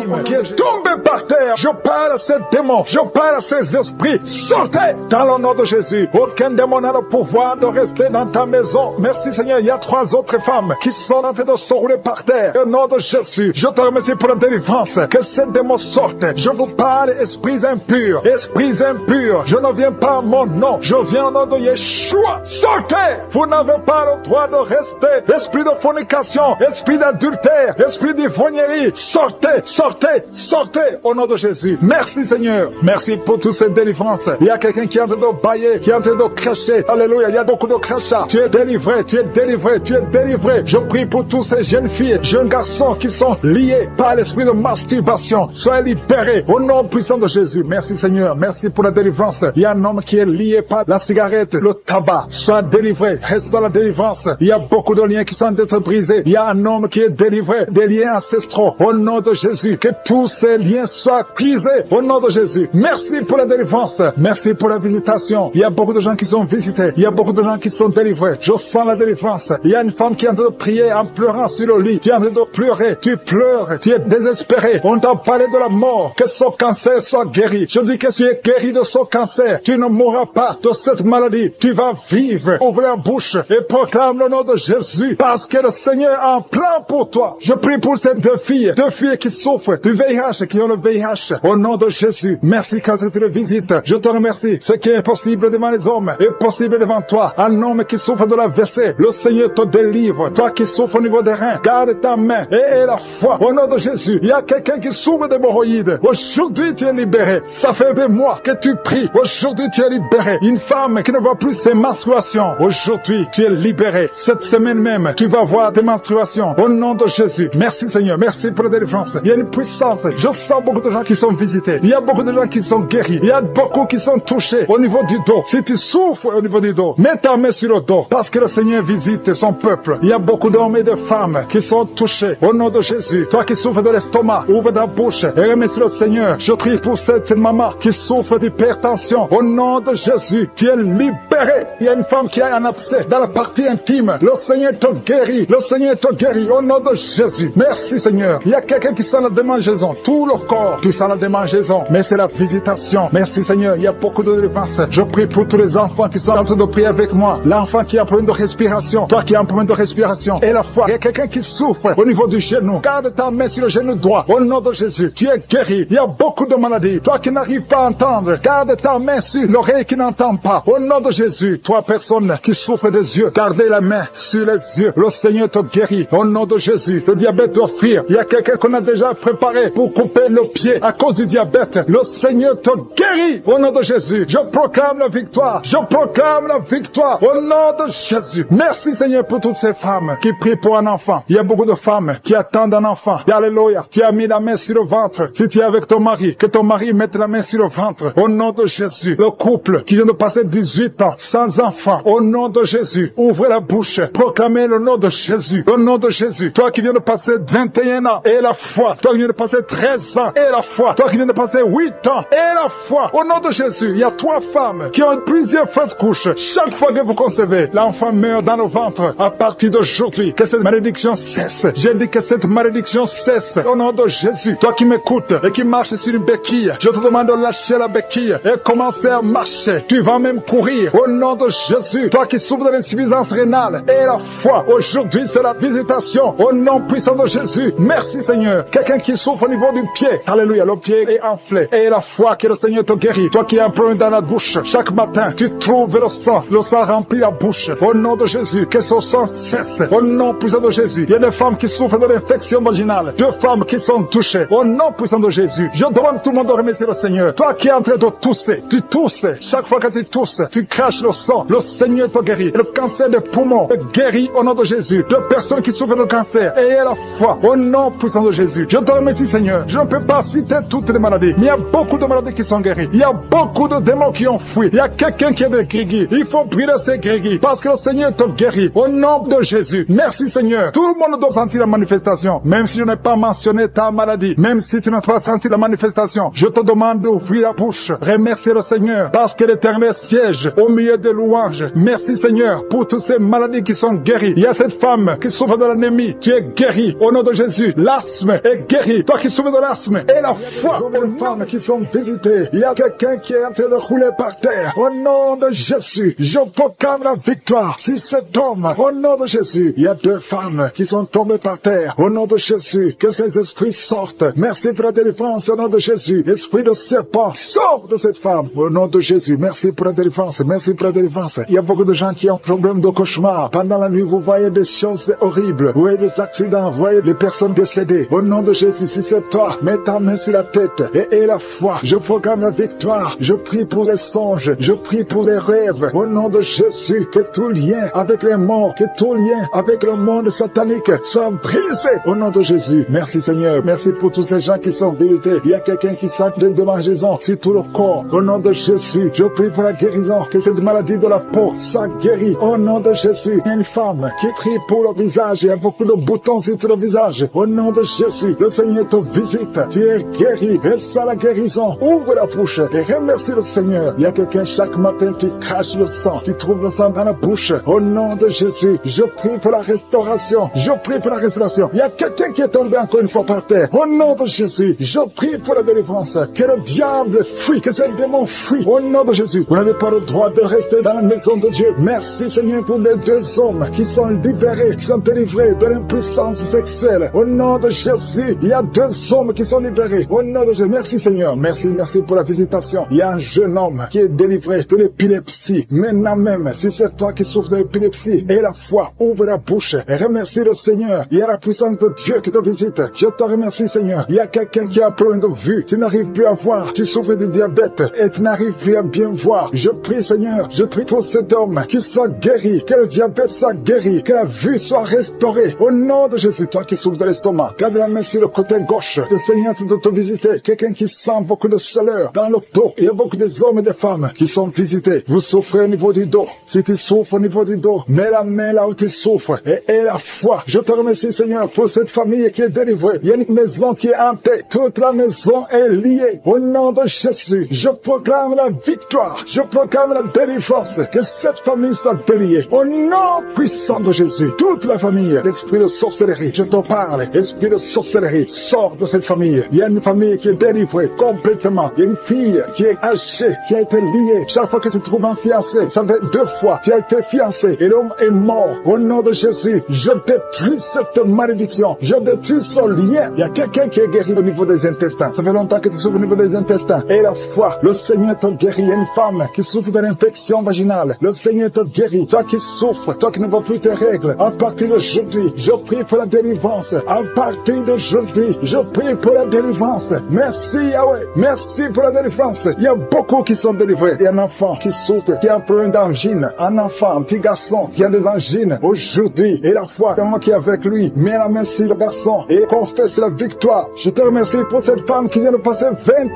Tombez par terre. Je parle à ces démons. Je parle à ces esprits. Sortez dans le nom de Jésus. Aucun démon n'a le pouvoir de rester dans ta maison. Merci Seigneur. Il y a 3 autres femmes qui sont en train de se rouler par terre. Au nom de Jésus, je te remercie pour la délivrance. Que ces démons sortent. Je vous parle, esprits impurs. Esprits impurs. Je ne viens pas à mon nom. Je viens au nom de Yeshua. Sortez. Vous n'avez pas le droit de rester. Esprit de fornication. Esprit d'adultère. Esprit d'ivrognerie. Sortez. Sortez. Sortez. Au nom de Jésus. Merci Seigneur. Merci pour toutes ces délivrances. Il y a quelqu'un qui est en train de bailler, qui est en train de cracher. Alléluia. Il y a beaucoup de crachats. Tu es délivré. Tu es délivré. Tu es délivré. Je prie pour tous ces jeunes filles, jeunes garçons qui sont liés par l'esprit de masturbation. Soyez libérés au nom puissant de Jésus. Merci Seigneur. Merci pour la délivrance. Il y a un homme qui est lié par la cigarette, le tabac. Sois délivré. Reste dans la délivrance. Il y a beaucoup beaucoup de liens qui sont d'être brisés. Il y a un homme qui est délivré des liens ancestraux. Au nom de Jésus, que tous ces liens soient brisés. Au nom de Jésus. Merci pour la délivrance. Merci pour la visitation. Il y a beaucoup de gens qui sont visités. Il y a beaucoup de gens qui sont délivrés. Je sens la délivrance. Il y a une femme qui est en train de prier en pleurant sur le lit. Tu es en train de pleurer. Tu pleures. Tu es désespéré. On t'a parlé de la mort. Que son cancer soit guéri. Je dis que tu es guéri de son cancer. Tu ne mourras pas de cette maladie. Tu vas vivre. Ouvre la bouche et proclame le nom de Jésus. Parce que le Seigneur a un plan pour toi. Je prie pour ces deux filles qui souffrent du VIH, qui ont le VIH. Au nom de Jésus. Merci quand tu le visites. Je te remercie. Ce qui est possible devant les hommes est possible devant toi. Un homme qui souffre de la WC, le Seigneur te délivre. Toi qui souffres au niveau des reins, garde ta main et la foi. Au nom de Jésus, il y a quelqu'un qui souffre d'hémorroïdes. Aujourd'hui, tu es libéré. Ça fait des mois que tu pries. Aujourd'hui, tu es libéré. Une femme qui ne voit plus ses menstruations. Aujourd'hui, tu es libéré. Cette semaine même, tu vas voir tes menstruations. Au nom de Jésus. Merci Seigneur. Merci pour la délivrance. Il y a une puissance. Je sens beaucoup de gens qui sont visités. Il y a beaucoup de gens qui sont guéris. Il y a beaucoup qui sont touchés au niveau du dos. Si tu souffres au niveau du dos, mets ta main sur le dos. Parce que le Seigneur visite son peuple. Il y a beaucoup d'hommes et de femmes qui sont touchés. Au nom de Jésus. Toi qui souffres de l'estomac, ouvre ta bouche et remercie le Seigneur. Je prie pour cette maman qui souffre d'hypertension. Au nom de Jésus, tu es libéré. Il y a une femme qui a un abcès dans la partie intime. Le Seigneur te guérit. Le Seigneur te guérit. Au nom de Jésus. Merci Seigneur. Il y a quelqu'un qui sent la démangeaison. Tout le corps, tu sens la démangeaison. Mais c'est la visitation. Merci Seigneur. Il y a beaucoup de délivrance. Je prie pour tous les enfants qui sont en train de prier avec moi. L'enfant qui a un problème de respiration. Toi qui as un problème de respiration. Et la foi. Il y a quelqu'un qui souffre au niveau du genou. Garde ta main sur le genou droit. Au nom de Jésus. Tu es guéri. Il y a beaucoup de maladies. Toi qui n'arrives pas à entendre. Garde ta main sur l'oreille qui n'entend pas. Au nom de Jésus. Toi personne qui souffre des yeux. Gardez la main sur les yeux. Le Seigneur te guérit. Au nom de Jésus. Le diabète doit fuir. Il y a quelqu'un qu'on a déjà préparé pour couper le pied à cause du diabète. Le Seigneur te guérit. Au nom de Jésus. Je proclame la victoire. Je proclame la victoire. Au nom de Jésus. Merci Seigneur pour toutes ces femmes qui prient pour un enfant. Il y a beaucoup de femmes qui attendent un enfant. Alléluia. Tu as mis la main sur le ventre. Si tu es avec ton mari, que ton mari mette la main sur le ventre. Au nom de Jésus. Le couple qui vient de passer 18 ans sans enfant. Au nom de Jésus. Ouvrez la bouche. Proclamez le nom de Jésus. Le nom de Jésus. Toi qui viens de passer 21 ans et la foi. Toi qui viens de passer 13 ans et la foi. Toi qui viens de passer 8 ans et la foi. Au nom de Jésus. Il y a 3 femmes qui ont plusieurs fausses couches. Chaque fois que vous concevez, l'enfant meurt dans le ventre. À partir d'aujourd'hui, que cette malédiction cesse. J'ai dit que cette malédiction cesse. Au nom de Jésus. Toi qui m'écoutes et qui marches sur une béquille, je te demande de lâcher la béquille et commencer à marcher. Tu vas même courir. Au nom de Jésus. Toi qui souffres de l'insuffisance rénale et la foi. Aujourd'hui, c'est la visitation. Au nom puissant de Jésus. Merci Seigneur. Quelqu'un qui souffre au niveau du pied. Alléluia. Le pied est enflé. Et la foi que le Seigneur te guérit. Toi qui as un problème dans la bouche. Chaque matin, tu trouves le sang. Le sang remplit la bouche. Au nom de Jésus. Que ce sang cesse. Au nom puissant de Jésus. Il y a des femmes qui souffrent de l'infection vaginale. 2 femmes qui sont touchées. Au nom puissant de Jésus. Je demande tout le monde de remercier le Seigneur. Toi qui es en train de tousser. Tu tousses. Chaque fois que tu tousses, tu craches le sang. Le Seigneur te guérit. Le cancer des poumons est guéri au nom de Jésus. 2 personnes qui souffrent de cancer. Ayez la foi. Au nom puissant de Jésus. Je te remercie Seigneur. Je ne peux pas citer toutes les maladies. Mais il y a beaucoup de maladies qui sont guéries. Il y a beaucoup de démons qui ont fui. Il y a quelqu'un qui est de grégui. Il faut brûler ces grégui. Parce que le Seigneur te guérit. Au nom de Jésus. Merci Seigneur. Tout le monde doit sentir la manifestation. Même si je n'ai pas mentionné ta maladie. Même si tu n'as pas senti la manifestation. Je te demande d'ouvrir la bouche. Remercier le Seigneur. Parce que l'Éternel siège au milieu des louanges. Merci Seigneur pour toutes ces maladies qui sont guéries. Il y a cette femme qui souffre de l'anémie. Tu es guéri. Au nom de Jésus. L'asthme est guéri. Toi qui souffres de l'asthme. Et la foi. Les femmes qui sont visitées. Il y a quelqu'un qui est en train de rouler par terre. Au nom de Jésus. Je proclame la victoire sur cet homme. Au nom de Jésus. Il y a 2 femmes qui sont tombées par terre. Au nom de Jésus. Que ces esprits sortent. Merci pour la délivrance. Au nom de Jésus. Esprit de serpent. Sors de cette femme. Au nom de Jésus. Merci pour la délivrance. Merci pour la délivrance. Il y a beaucoup de gens qui ont problème de cauchemar. Pendant la nuit, vous voyez des choses horribles. Vous voyez des accidents. Vous voyez des personnes décédées. Au nom de Jésus. Si c'est toi, mets ta main sur la tête et la foi. Je proclame la victoire. Je prie pour les songes. Je prie pour les rêves. Au nom de Jésus, que tout lien avec les morts, que tout lien avec le monde satanique soit brisé. Au nom de Jésus. Merci Seigneur. Merci pour tous ces gens qui sont visités. Il y a quelqu'un qui sent de démangeaison sur tout le corps. Au nom de Jésus, je prie pour la guérison. Que cette maladie de la peau soit guérie. Au nom de Jésus. Il y a une femme qui prie pour le visage. Il y a beaucoup de boutons sur le visage. Au nom de Jésus, le Seigneur te visite. Tu es guéri. Et ça, la guérison. Ouvre la bouche et remercie le Seigneur. Il y a quelqu'un chaque matin, tu caches le sang. Tu trouves le sang dans la bouche. Au nom de Jésus, je prie pour la restauration. Je prie pour la restauration. Il y a quelqu'un qui est tombé encore une fois par terre. Au nom de Jésus, je prie pour la délivrance. Que le diable fuit, que ce démon fuit. Au nom de Jésus, vous n'avez pas le droit de rester dans la maison de Dieu. Merci Seigneur pour les 2 hommes qui sont libérés, qui sont délivrés de l'impuissance sexuelle. Au nom de Jésus, il y a 2 hommes qui sont libérés. Au nom de Jésus, merci Seigneur. Merci pour la visitation. Il y a un jeune homme qui est délivré de l'épilepsie. Maintenant même, si c'est toi qui souffres de l'épilepsie, et la foi, ouvre la bouche et remercie le Seigneur. Il y a la puissance de Dieu qui te visite. Je te remercie Seigneur. Il y a quelqu'un qui a un problème de vue. Tu n'arrives plus à voir. Tu souffres de diabète et tu n'arrives plus à bien voir. Je prie Seigneur. Je prie pour cet homme qui soit guéri. Que le diabète soit guéri. Que la vue soit restaurée. Au nom de Jésus, toi qui souffres de l'estomac, garde la main sur le côté gauche. Le Seigneur te visiter. Quelqu'un qui sent beaucoup de chaleur dans le dos. Il y a beaucoup d'hommes et de femmes qui sont visités. Vous souffrez au niveau du dos. Si tu souffres au niveau du dos, mets la main là où tu souffres et aie la foi. Je te remercie Seigneur pour cette famille qui est délivrée. Il y a une maison qui est hantée. Toute la maison est liée. Au nom de Jésus, je proclame la victoire. Je proclame la délivrance. Que cette famille soit déliée. Au nom puissant de Jésus, toute la famille, l'esprit de sorcellerie, je te parle. Esprit de sorcellerie, sors de cette famille. Il y a une famille qui est délivrée complètement. Il y a une fille qui est âgée, qui a été liée. Chaque fois que tu trouves un fiancé, ça fait 2 fois, tu as été fiancé et l'homme est mort. Au nom de Jésus, je détruis cette malédiction. Je détruis ce lien. Il y a quelqu'un qui est guéri au niveau des intestins. Ça fait longtemps que tu souffres au niveau des intestins. Et la foi, le Seigneur te guérit. Il y a une femme qui souffre de l'infection vaginale. Le Seigneur te guérit. Toi qui souffres, toi qui ne vois plus tes règles, à partir d'aujourd'hui, je prie pour la délivrance. À partir d'aujourd'hui, je prie pour la délivrance. Merci Yahweh. Merci pour la délivrance. Il y a beaucoup qui sont délivrés. Il y a un enfant qui souffre, qui a un problème d'angine. Un enfant, un petit garçon qui a des angines. Aujourd'hui, et la foi, c'est moi qui est avec lui. Mets la main sur le garçon et confesse la victoire. Je te remercie pour cette femme qui vient de passer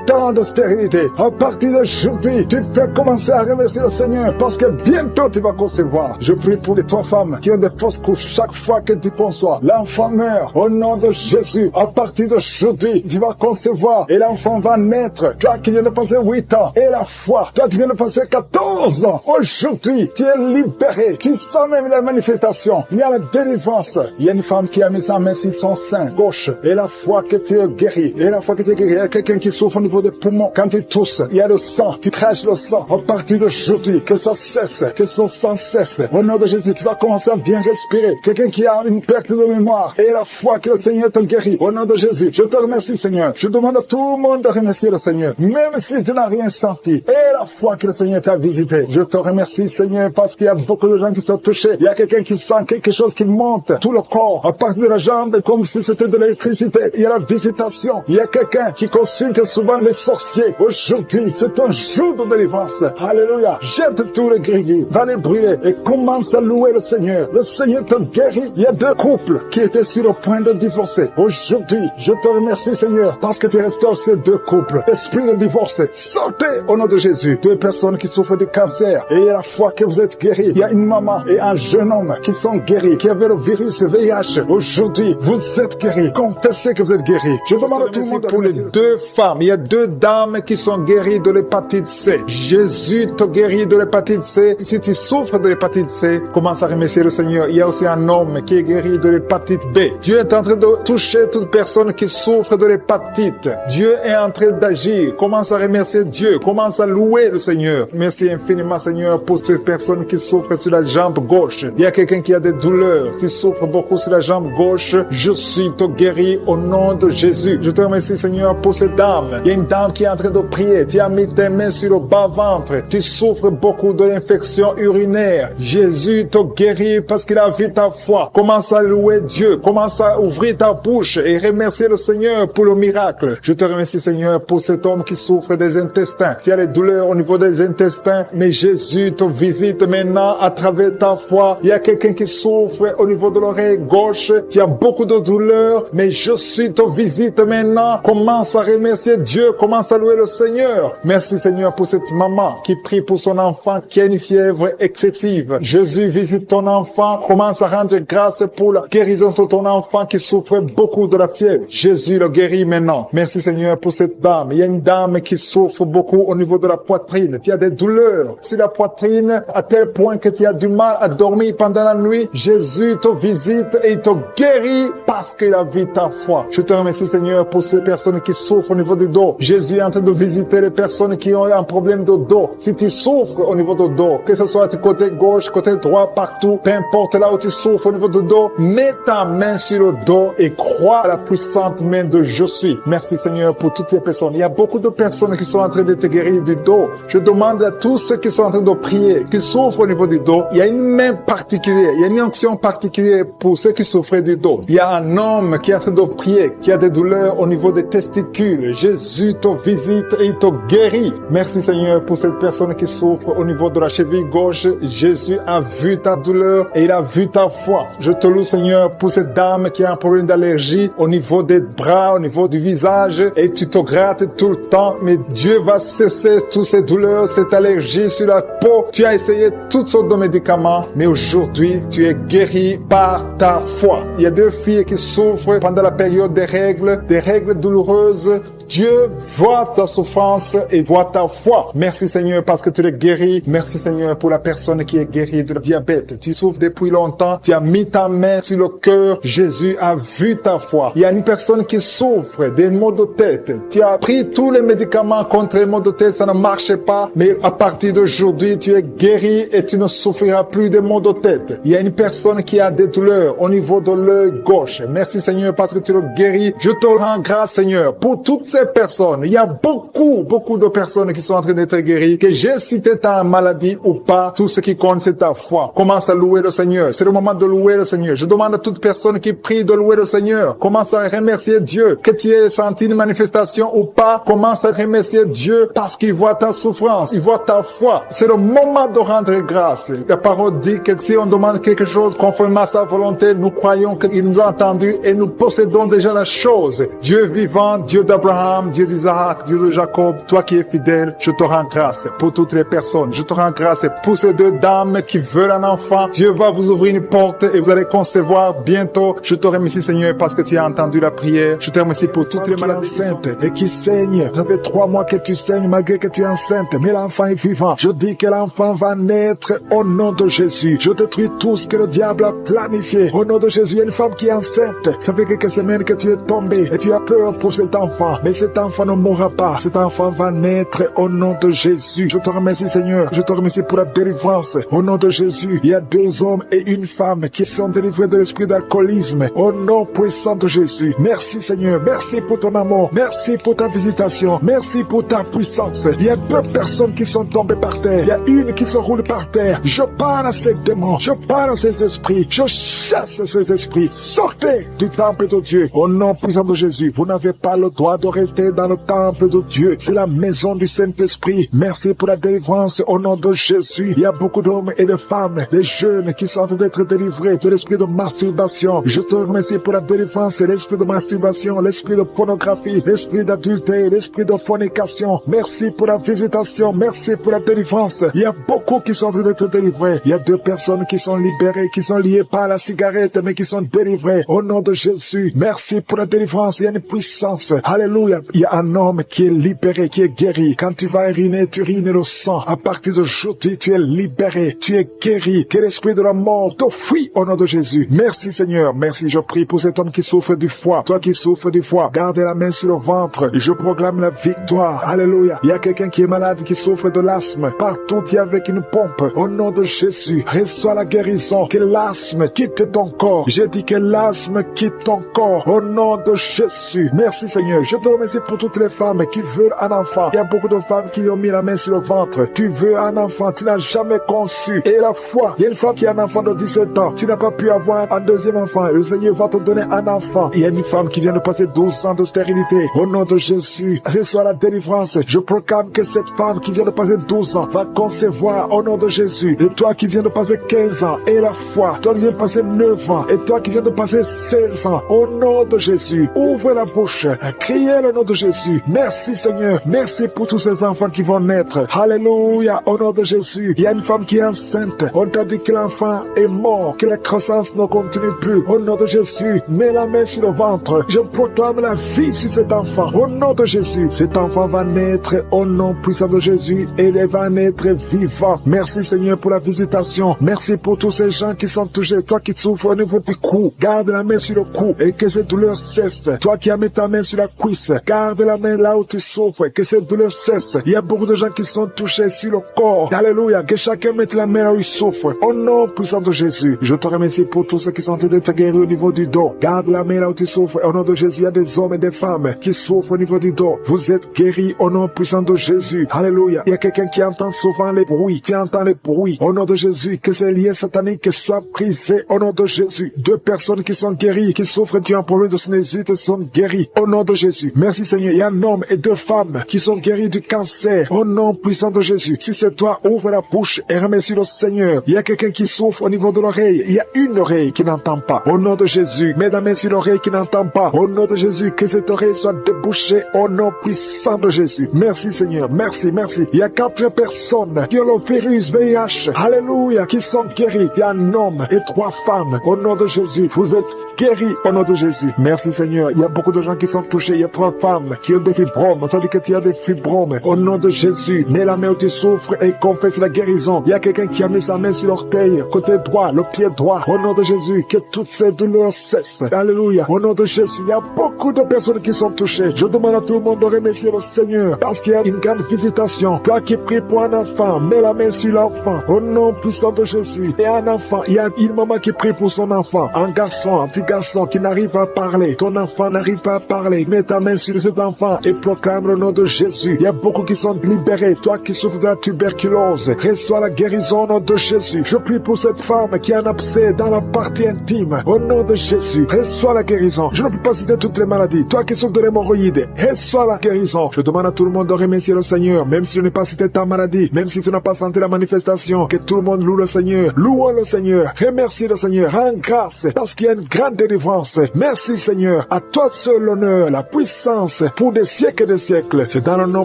20 ans de stérilité. À partir d'aujourd'hui, tu peux commencer à remercier le Seigneur parce que bientôt tu vas concevoir. Je prie pour les 3 femmes qui ont des fausses couches. Chaque fois que tu conçois, l'enfant meurt. Au nom de Jésus, à partir d'aujourd'hui, tu vas concevoir et l'enfant va naître. Toi qui viens de passer 8 ans, et la foi, toi qui viens de passer 14 ans, aujourd'hui, tu es libéré. Tu sens même la manifestation. Il y a la délivrance. Il y a une femme qui a mis sa main sur son sein gauche et la foi que tu es guéri. Et la foi que tu es guéri, il y a quelqu'un qui souffre au niveau des poumons. Quand tu tousses, il y a le sang. Tu craches le sang. À partir d'aujourd'hui, que ça cesse, que son sang cesse. Au nom de Jésus, tu vas commencer à bien respirer. Quelqu'un qui a une perte de mémoire et la foi que le Seigneur te guérit. Au nom de Jésus, je te remercie Seigneur. Je demande à tout le monde de remercier le Seigneur. Même si tu n'as rien senti. Et la foi que le Seigneur t'a visité. Je te remercie Seigneur parce qu'il y a beaucoup de gens qui sont touchés. Il y a quelqu'un qui sent quelque chose qui monte tout le corps à partir de la jambe comme si c'était de l'électricité. Il y a la visitation. Il y a quelqu'un qui consulte souvent les sorciers. Aujourd'hui, c'est un jour de délivrance. Alléluia. Jette tous les grilles, va les brûler et commence à louer le Seigneur. Le Seigneur te guérit. Il y a 2 couples qui étaient sur le point de divorcer. Aujourd'hui, je te remercie Seigneur parce que tu restaures ces 2 couples. Esprit de divorce, sortez au nom de Jésus. 2 personnes qui souffrent de cancer et il y a la foi que vous êtes guéris. Il y a une maman et un jeune homme qui sont guéris, qui avaient le virus VIH. Aujourd'hui, vous êtes guéris. Confessez que vous êtes guéris. Je demande à tout le monde pour les 2 femmes. Il y a 2 dames qui sont guéries de l'hépatite C. Jésus te guérit de l'hépatite C. Si tu souffres de l'hépatite C, commence à remercier le Seigneur. Il y a aussi un homme qui est guéri de l'hépatite B. Dieu est en train de toucher toute personne qui souffre de l'hépatite. Dieu est en train d'agir. Commence à remercier Dieu. Commence à louer le Seigneur. Merci infiniment Seigneur pour ces personnes qui souffrent sur la jambe gauche. Il y a quelqu'un qui a des douleurs, qui souffre beaucoup sur la jambe gauche. Je suis te guéri au nom de Jésus. Je te remercie Seigneur pour cette dame. Il y a une dame qui est en train de prier. Tu as mis tes mains sur le bas-ventre. Tu souffres beaucoup de l'infection urinaire. Jésus te guérit parce qu'il a vu ta foi. Commence à louer Dieu. Commence à ouvrir ta bouche et remercier le Seigneur pour le miracle. Je te remercie Seigneur pour cet homme qui souffre des intestins. Tu as les douleurs au niveau des intestins, mais Jésus te visite maintenant à travers ta foi. Il y a quelqu'un qui souffre au niveau de l'oreille gauche. Tu as beaucoup de douleurs, mais je suis te visite maintenant. Commence à remercier Dieu. Commence à louer le Seigneur. Merci Seigneur pour cette maman qui prie pour son enfant qui a une fièvre excessive. Jésus visite visite ton enfant. Commence à rendre grâce pour la guérison de ton enfant qui souffre beaucoup de la fièvre. Jésus le guérit maintenant. Merci Seigneur pour cette dame. Il y a une dame qui souffre beaucoup au niveau de la poitrine. Tu as des douleurs sur la poitrine à tel point que tu as du mal à dormir pendant la nuit. Jésus te visite et il te guérit parce qu'il a vu ta foi. Je te remercie Seigneur pour ces personnes qui souffrent au niveau du dos. Jésus est en train de visiter les personnes qui ont un problème de dos. Si tu souffres au niveau du dos, que ce soit du côté gauche, côté droit, partout, peu importe là où tu souffres au niveau du dos, mets ta main sur le dos et crois à la puissante main de je suis. Merci Seigneur pour toutes les personnes. Il y a beaucoup de personnes qui sont en train de te guérir du dos. Je demande à tous ceux qui sont en train de prier, qui souffrent au niveau du dos, il y a une main particulière, il y a une onction particulière pour ceux qui souffrent du dos. Il y a un homme qui est en train de prier, qui a des douleurs au niveau des testicules. Jésus te visite et il te guérit. Merci Seigneur pour cette personne qui souffre au niveau de la cheville gauche. Jésus a vu ta douleur et il a vu ta foi. Je te loue Seigneur pour cette dame qui a un problème d'allergie au niveau des bras, au niveau du visage et tu te grattes tout le temps. Mais Dieu va cesser toutes ces douleurs, cette allergie sur la peau. Tu as essayé toutes sortes de médicaments, mais aujourd'hui tu es guéri par ta foi. Il y a deux filles qui souffrent pendant la période des règles douloureuses. Dieu voit ta souffrance et voit ta foi. Merci Seigneur parce que tu es guéri. Merci Seigneur pour la personne qui est guérie de diabète. Tu souffres depuis longtemps. Tu as mis ta main sur le cœur. Jésus a vu ta foi. Il y a une personne qui souffre des maux de tête. Tu as pris tous les médicaments contre les maux de tête. Ça ne marchait pas. Mais à partir d'aujourd'hui, tu es guéri et tu ne souffriras plus des maux de tête. Il y a une personne qui a des douleurs au niveau de l'œil gauche. Merci Seigneur parce que tu le guéris. Je te rends grâce Seigneur pour toutes ces personnes. Il y a beaucoup de personnes qui sont en train d'être guéries. Que j'ai cité ta maladie ou pas, tout ce qui compte c'est ta foi. Commence à louer le Seigneur. C'est le moment de louer le Seigneur. Je demande à toute personne qui prie de louer le Seigneur. Commence à remercier Dieu. Que tu aies senti une manifestation ou pas, commence à remercier Dieu parce qu'il voit ta souffrance, il voit ta foi. C'est le moment de rendre grâce. La parole dit que si on demande quelque chose conformément à sa volonté, nous croyons qu'il nous a entendus et nous possédons déjà la chose. Dieu vivant, Dieu d'Abraham, Dieu d'Isaac, Dieu de Jacob, toi qui es fidèle, je te rends grâce pour toutes les personnes. Je te rends grâce pour ces deux dames qui veulent un enfant. Dieu va vous ouvrir une porte et vous allez concevoir bientôt. Je te remercie Seigneur parce que tu as entendu la prière. Je te remercie pour toutes les maladies saintes et qui saignent. Ça fait 3 mois que tu saignes malgré que tu es enceinte, mais l'enfant est vivant. Je dis que l'enfant va naître au nom de Jésus. Je détruis tout ce que le diable a planifié. Au nom de Jésus, il y a une femme qui est enceinte. Ça fait quelques semaines que tu es tombé et tu as peur pour cet enfant. Mais cet enfant ne mourra pas. Cet enfant va naître au nom de Jésus. Je te remercie Seigneur. Je te remercie pour la délivrance. Au nom de Jésus, il y a 2 hommes et une femme qui sont délivrés de l'esprit d'alcoolisme. Au nom puissant de Jésus. Merci Seigneur. Merci pour ton amour. Merci pour ta visitation. Merci pour ta puissance. Il y a 2 personnes qui sont tombées par terre. Il y a une qui se roule par terre. Je parle à ces démons. Je parle à ces esprits. Je chasse ces esprits. Sortez du temple de Dieu. Au nom puissant de Jésus. Vous n'avez pas le droit de rester dans le temple de Dieu. C'est la maison du Saint-Esprit. Merci pour la délivrance au nom de Jésus. Il y a beaucoup d'hommes et de femmes, des jeunes qui sont en train d'être délivrés de l'esprit de masturbation. Je te remercie pour la délivrance de l'esprit de masturbation, l'esprit de pornographie, l'esprit d'adultère, l'esprit de fornication. Merci pour la visitation. Merci pour la délivrance. Il y a beaucoup qui sont en train d'être délivrés. Il y a 2 personnes qui sont libérées, qui sont liées par la cigarette, mais qui sont délivrées au nom de Jésus. Merci pour la délivrance. Il y a une puissance. Alléluia. Il y a un homme qui est libéré, qui est guéri. Quand tu vas uriner, tu urines le sang. À partir d'aujourd'hui, tu es libéré. Tu es guéri. Que l'esprit de la mort te fuit au nom de Jésus. Merci Seigneur. Merci. Je prie pour cet homme qui souffre du foie. Toi qui souffres du foie, garde la main sur le ventre. Je proclame la victoire. Alléluia. Il y a quelqu'un qui est malade, qui souffre de l'asthme. Partout, tu es avec une pompe. Au nom de Jésus, reçois la guérison. Que l'asthme quitte ton corps. J'ai dit que l'asthme quitte ton corps. Au nom de Jésus. Merci Seigneur. Je te remercie pour toutes les femmes qui veulent un enfant. Il y a beaucoup de femmes qui ont mis la main sur le ventre. Tu veux un enfant, tu n'as jamais conçu. Et la foi, il y a une femme qui a un enfant de 17 ans. Tu n'as pas pu avoir un deuxième enfant. Et le Seigneur va te donner un enfant. Il y a une femme qui vient de passer 12 ans de stérilité. Au nom de Jésus, reçois la délivrance. Je proclame que cette femme qui vient de passer 12 ans va concevoir au nom de Jésus. Et toi qui viens de passer 15 ans, et la foi. Toi qui viens de passer 9 ans. Et toi qui viens de passer 16 ans. Au nom de Jésus, ouvre la bouche. Criez le nom de Jésus. Merci Seigneur. Merci pour tous ces enfants qui vont naître. Alléluia. Au nom de Jésus. Il y a une femme qui est enceinte. On t'a dit que l'enfant est mort, que la croissance ne continue plus. Au nom de Jésus, mets la main sur le ventre. Je proclame la vie sur cet enfant. Au nom de Jésus, cet enfant va naître au nom puissant de Jésus et il va naître vivant. Merci Seigneur pour la visitation. Merci pour tous ces gens qui sont touchés. Toi qui souffres au niveau du cou, garde la main sur le cou et que cette douleur cesse. Toi qui as mis ta main sur la cuisse, garde la main là où tu souffres, que cette douleur cesse. Il y a beaucoup de gens qui sont touchés sur le corps. Alléluia. Que chacun mette la main là où il souffre. Au nom puissant de Jésus, je te remercie pour tous ceux qui sont en train d'être guéris au niveau du dos. Garde la main là où tu souffres. Au nom de Jésus, il y a des hommes et des femmes qui souffrent au niveau du dos. Vous êtes guéris au nom puissant de Jésus. Alléluia. Il y a quelqu'un qui entend souvent les bruits. Tu entends les bruits. Au nom de Jésus, que ces liens sataniques soient brisés au nom de Jésus. 2 personnes qui sont guéries, qui souffrent d'un problème de sinusite sont guéries au nom de Jésus. Merci Seigneur. Il y a un homme et 2 femmes qui sont guéris du cancer au nom puissant de Jésus. Si c'est toi, ouvre la bouche et remercie le Seigneur. Il y a quelqu'un qui souffre au niveau de l'oreille. Il y a une oreille qui n'entend pas. Au nom de Jésus, mets la main sur l'oreille qui n'entend pas. Au nom de Jésus, que cette oreille soit débouchée au nom puissant de Jésus. Merci Seigneur. Merci, merci. Il y a 4 personnes qui ont le virus VIH. Alléluia, qui sont guéries. Il y a un homme et 3 femmes. Au nom de Jésus, vous êtes guéris au nom de Jésus. Merci Seigneur. Il y a beaucoup de gens qui sont touchés. Il y a 3 femmes qui ont des fibromes. On t'a dit que tu as des fibromes. Au nom de Jésus, mets la main où tu souffres et confesse la guérison. Il y a quelqu'un qui a mis sa main sur l'orteil, côté droit, le pied droit. Au nom de Jésus, que toutes ces douleurs cessent. Alléluia. Au nom de Jésus, il y a beaucoup de personnes qui sont touchées. Je demande à tout le monde de remercier le Seigneur parce qu'il y a une grande visitation. Toi qui pries pour un enfant, mets la main sur l'enfant. Au nom puissant de Jésus. Et un enfant, il y a une maman qui prie pour son enfant. Un garçon, un petit garçon qui n'arrive pas à parler. Ton enfant n'arrive pas à parler. Mets ta main sur cet enfant et proclame le nom de Jésus. Il y a beaucoup qui sont libérés. Toi qui souffres de la tuberculose, reçois la guérison au nom de Jésus. Je prie pour cette femme qui a un abcès dans la partie intime. Au nom de Jésus, reçois la guérison. Je ne peux pas citer toutes les maladies. Toi qui souffres de l'hémorroïde, reçois la guérison. Je demande à tout le monde de remercier le Seigneur, même si je n'ai pas cité ta maladie, même si tu n'as pas senti la manifestation, que tout le monde loue le Seigneur. Louons le Seigneur. Remercie le Seigneur. Rends grâce parce qu'il y a une grande délivrance. Merci Seigneur. À toi seul l'honneur, la puissance pour des siècles et des siècles. C'est dans le nom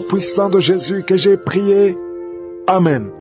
puissant de Jésus que j'ai prié. Amen.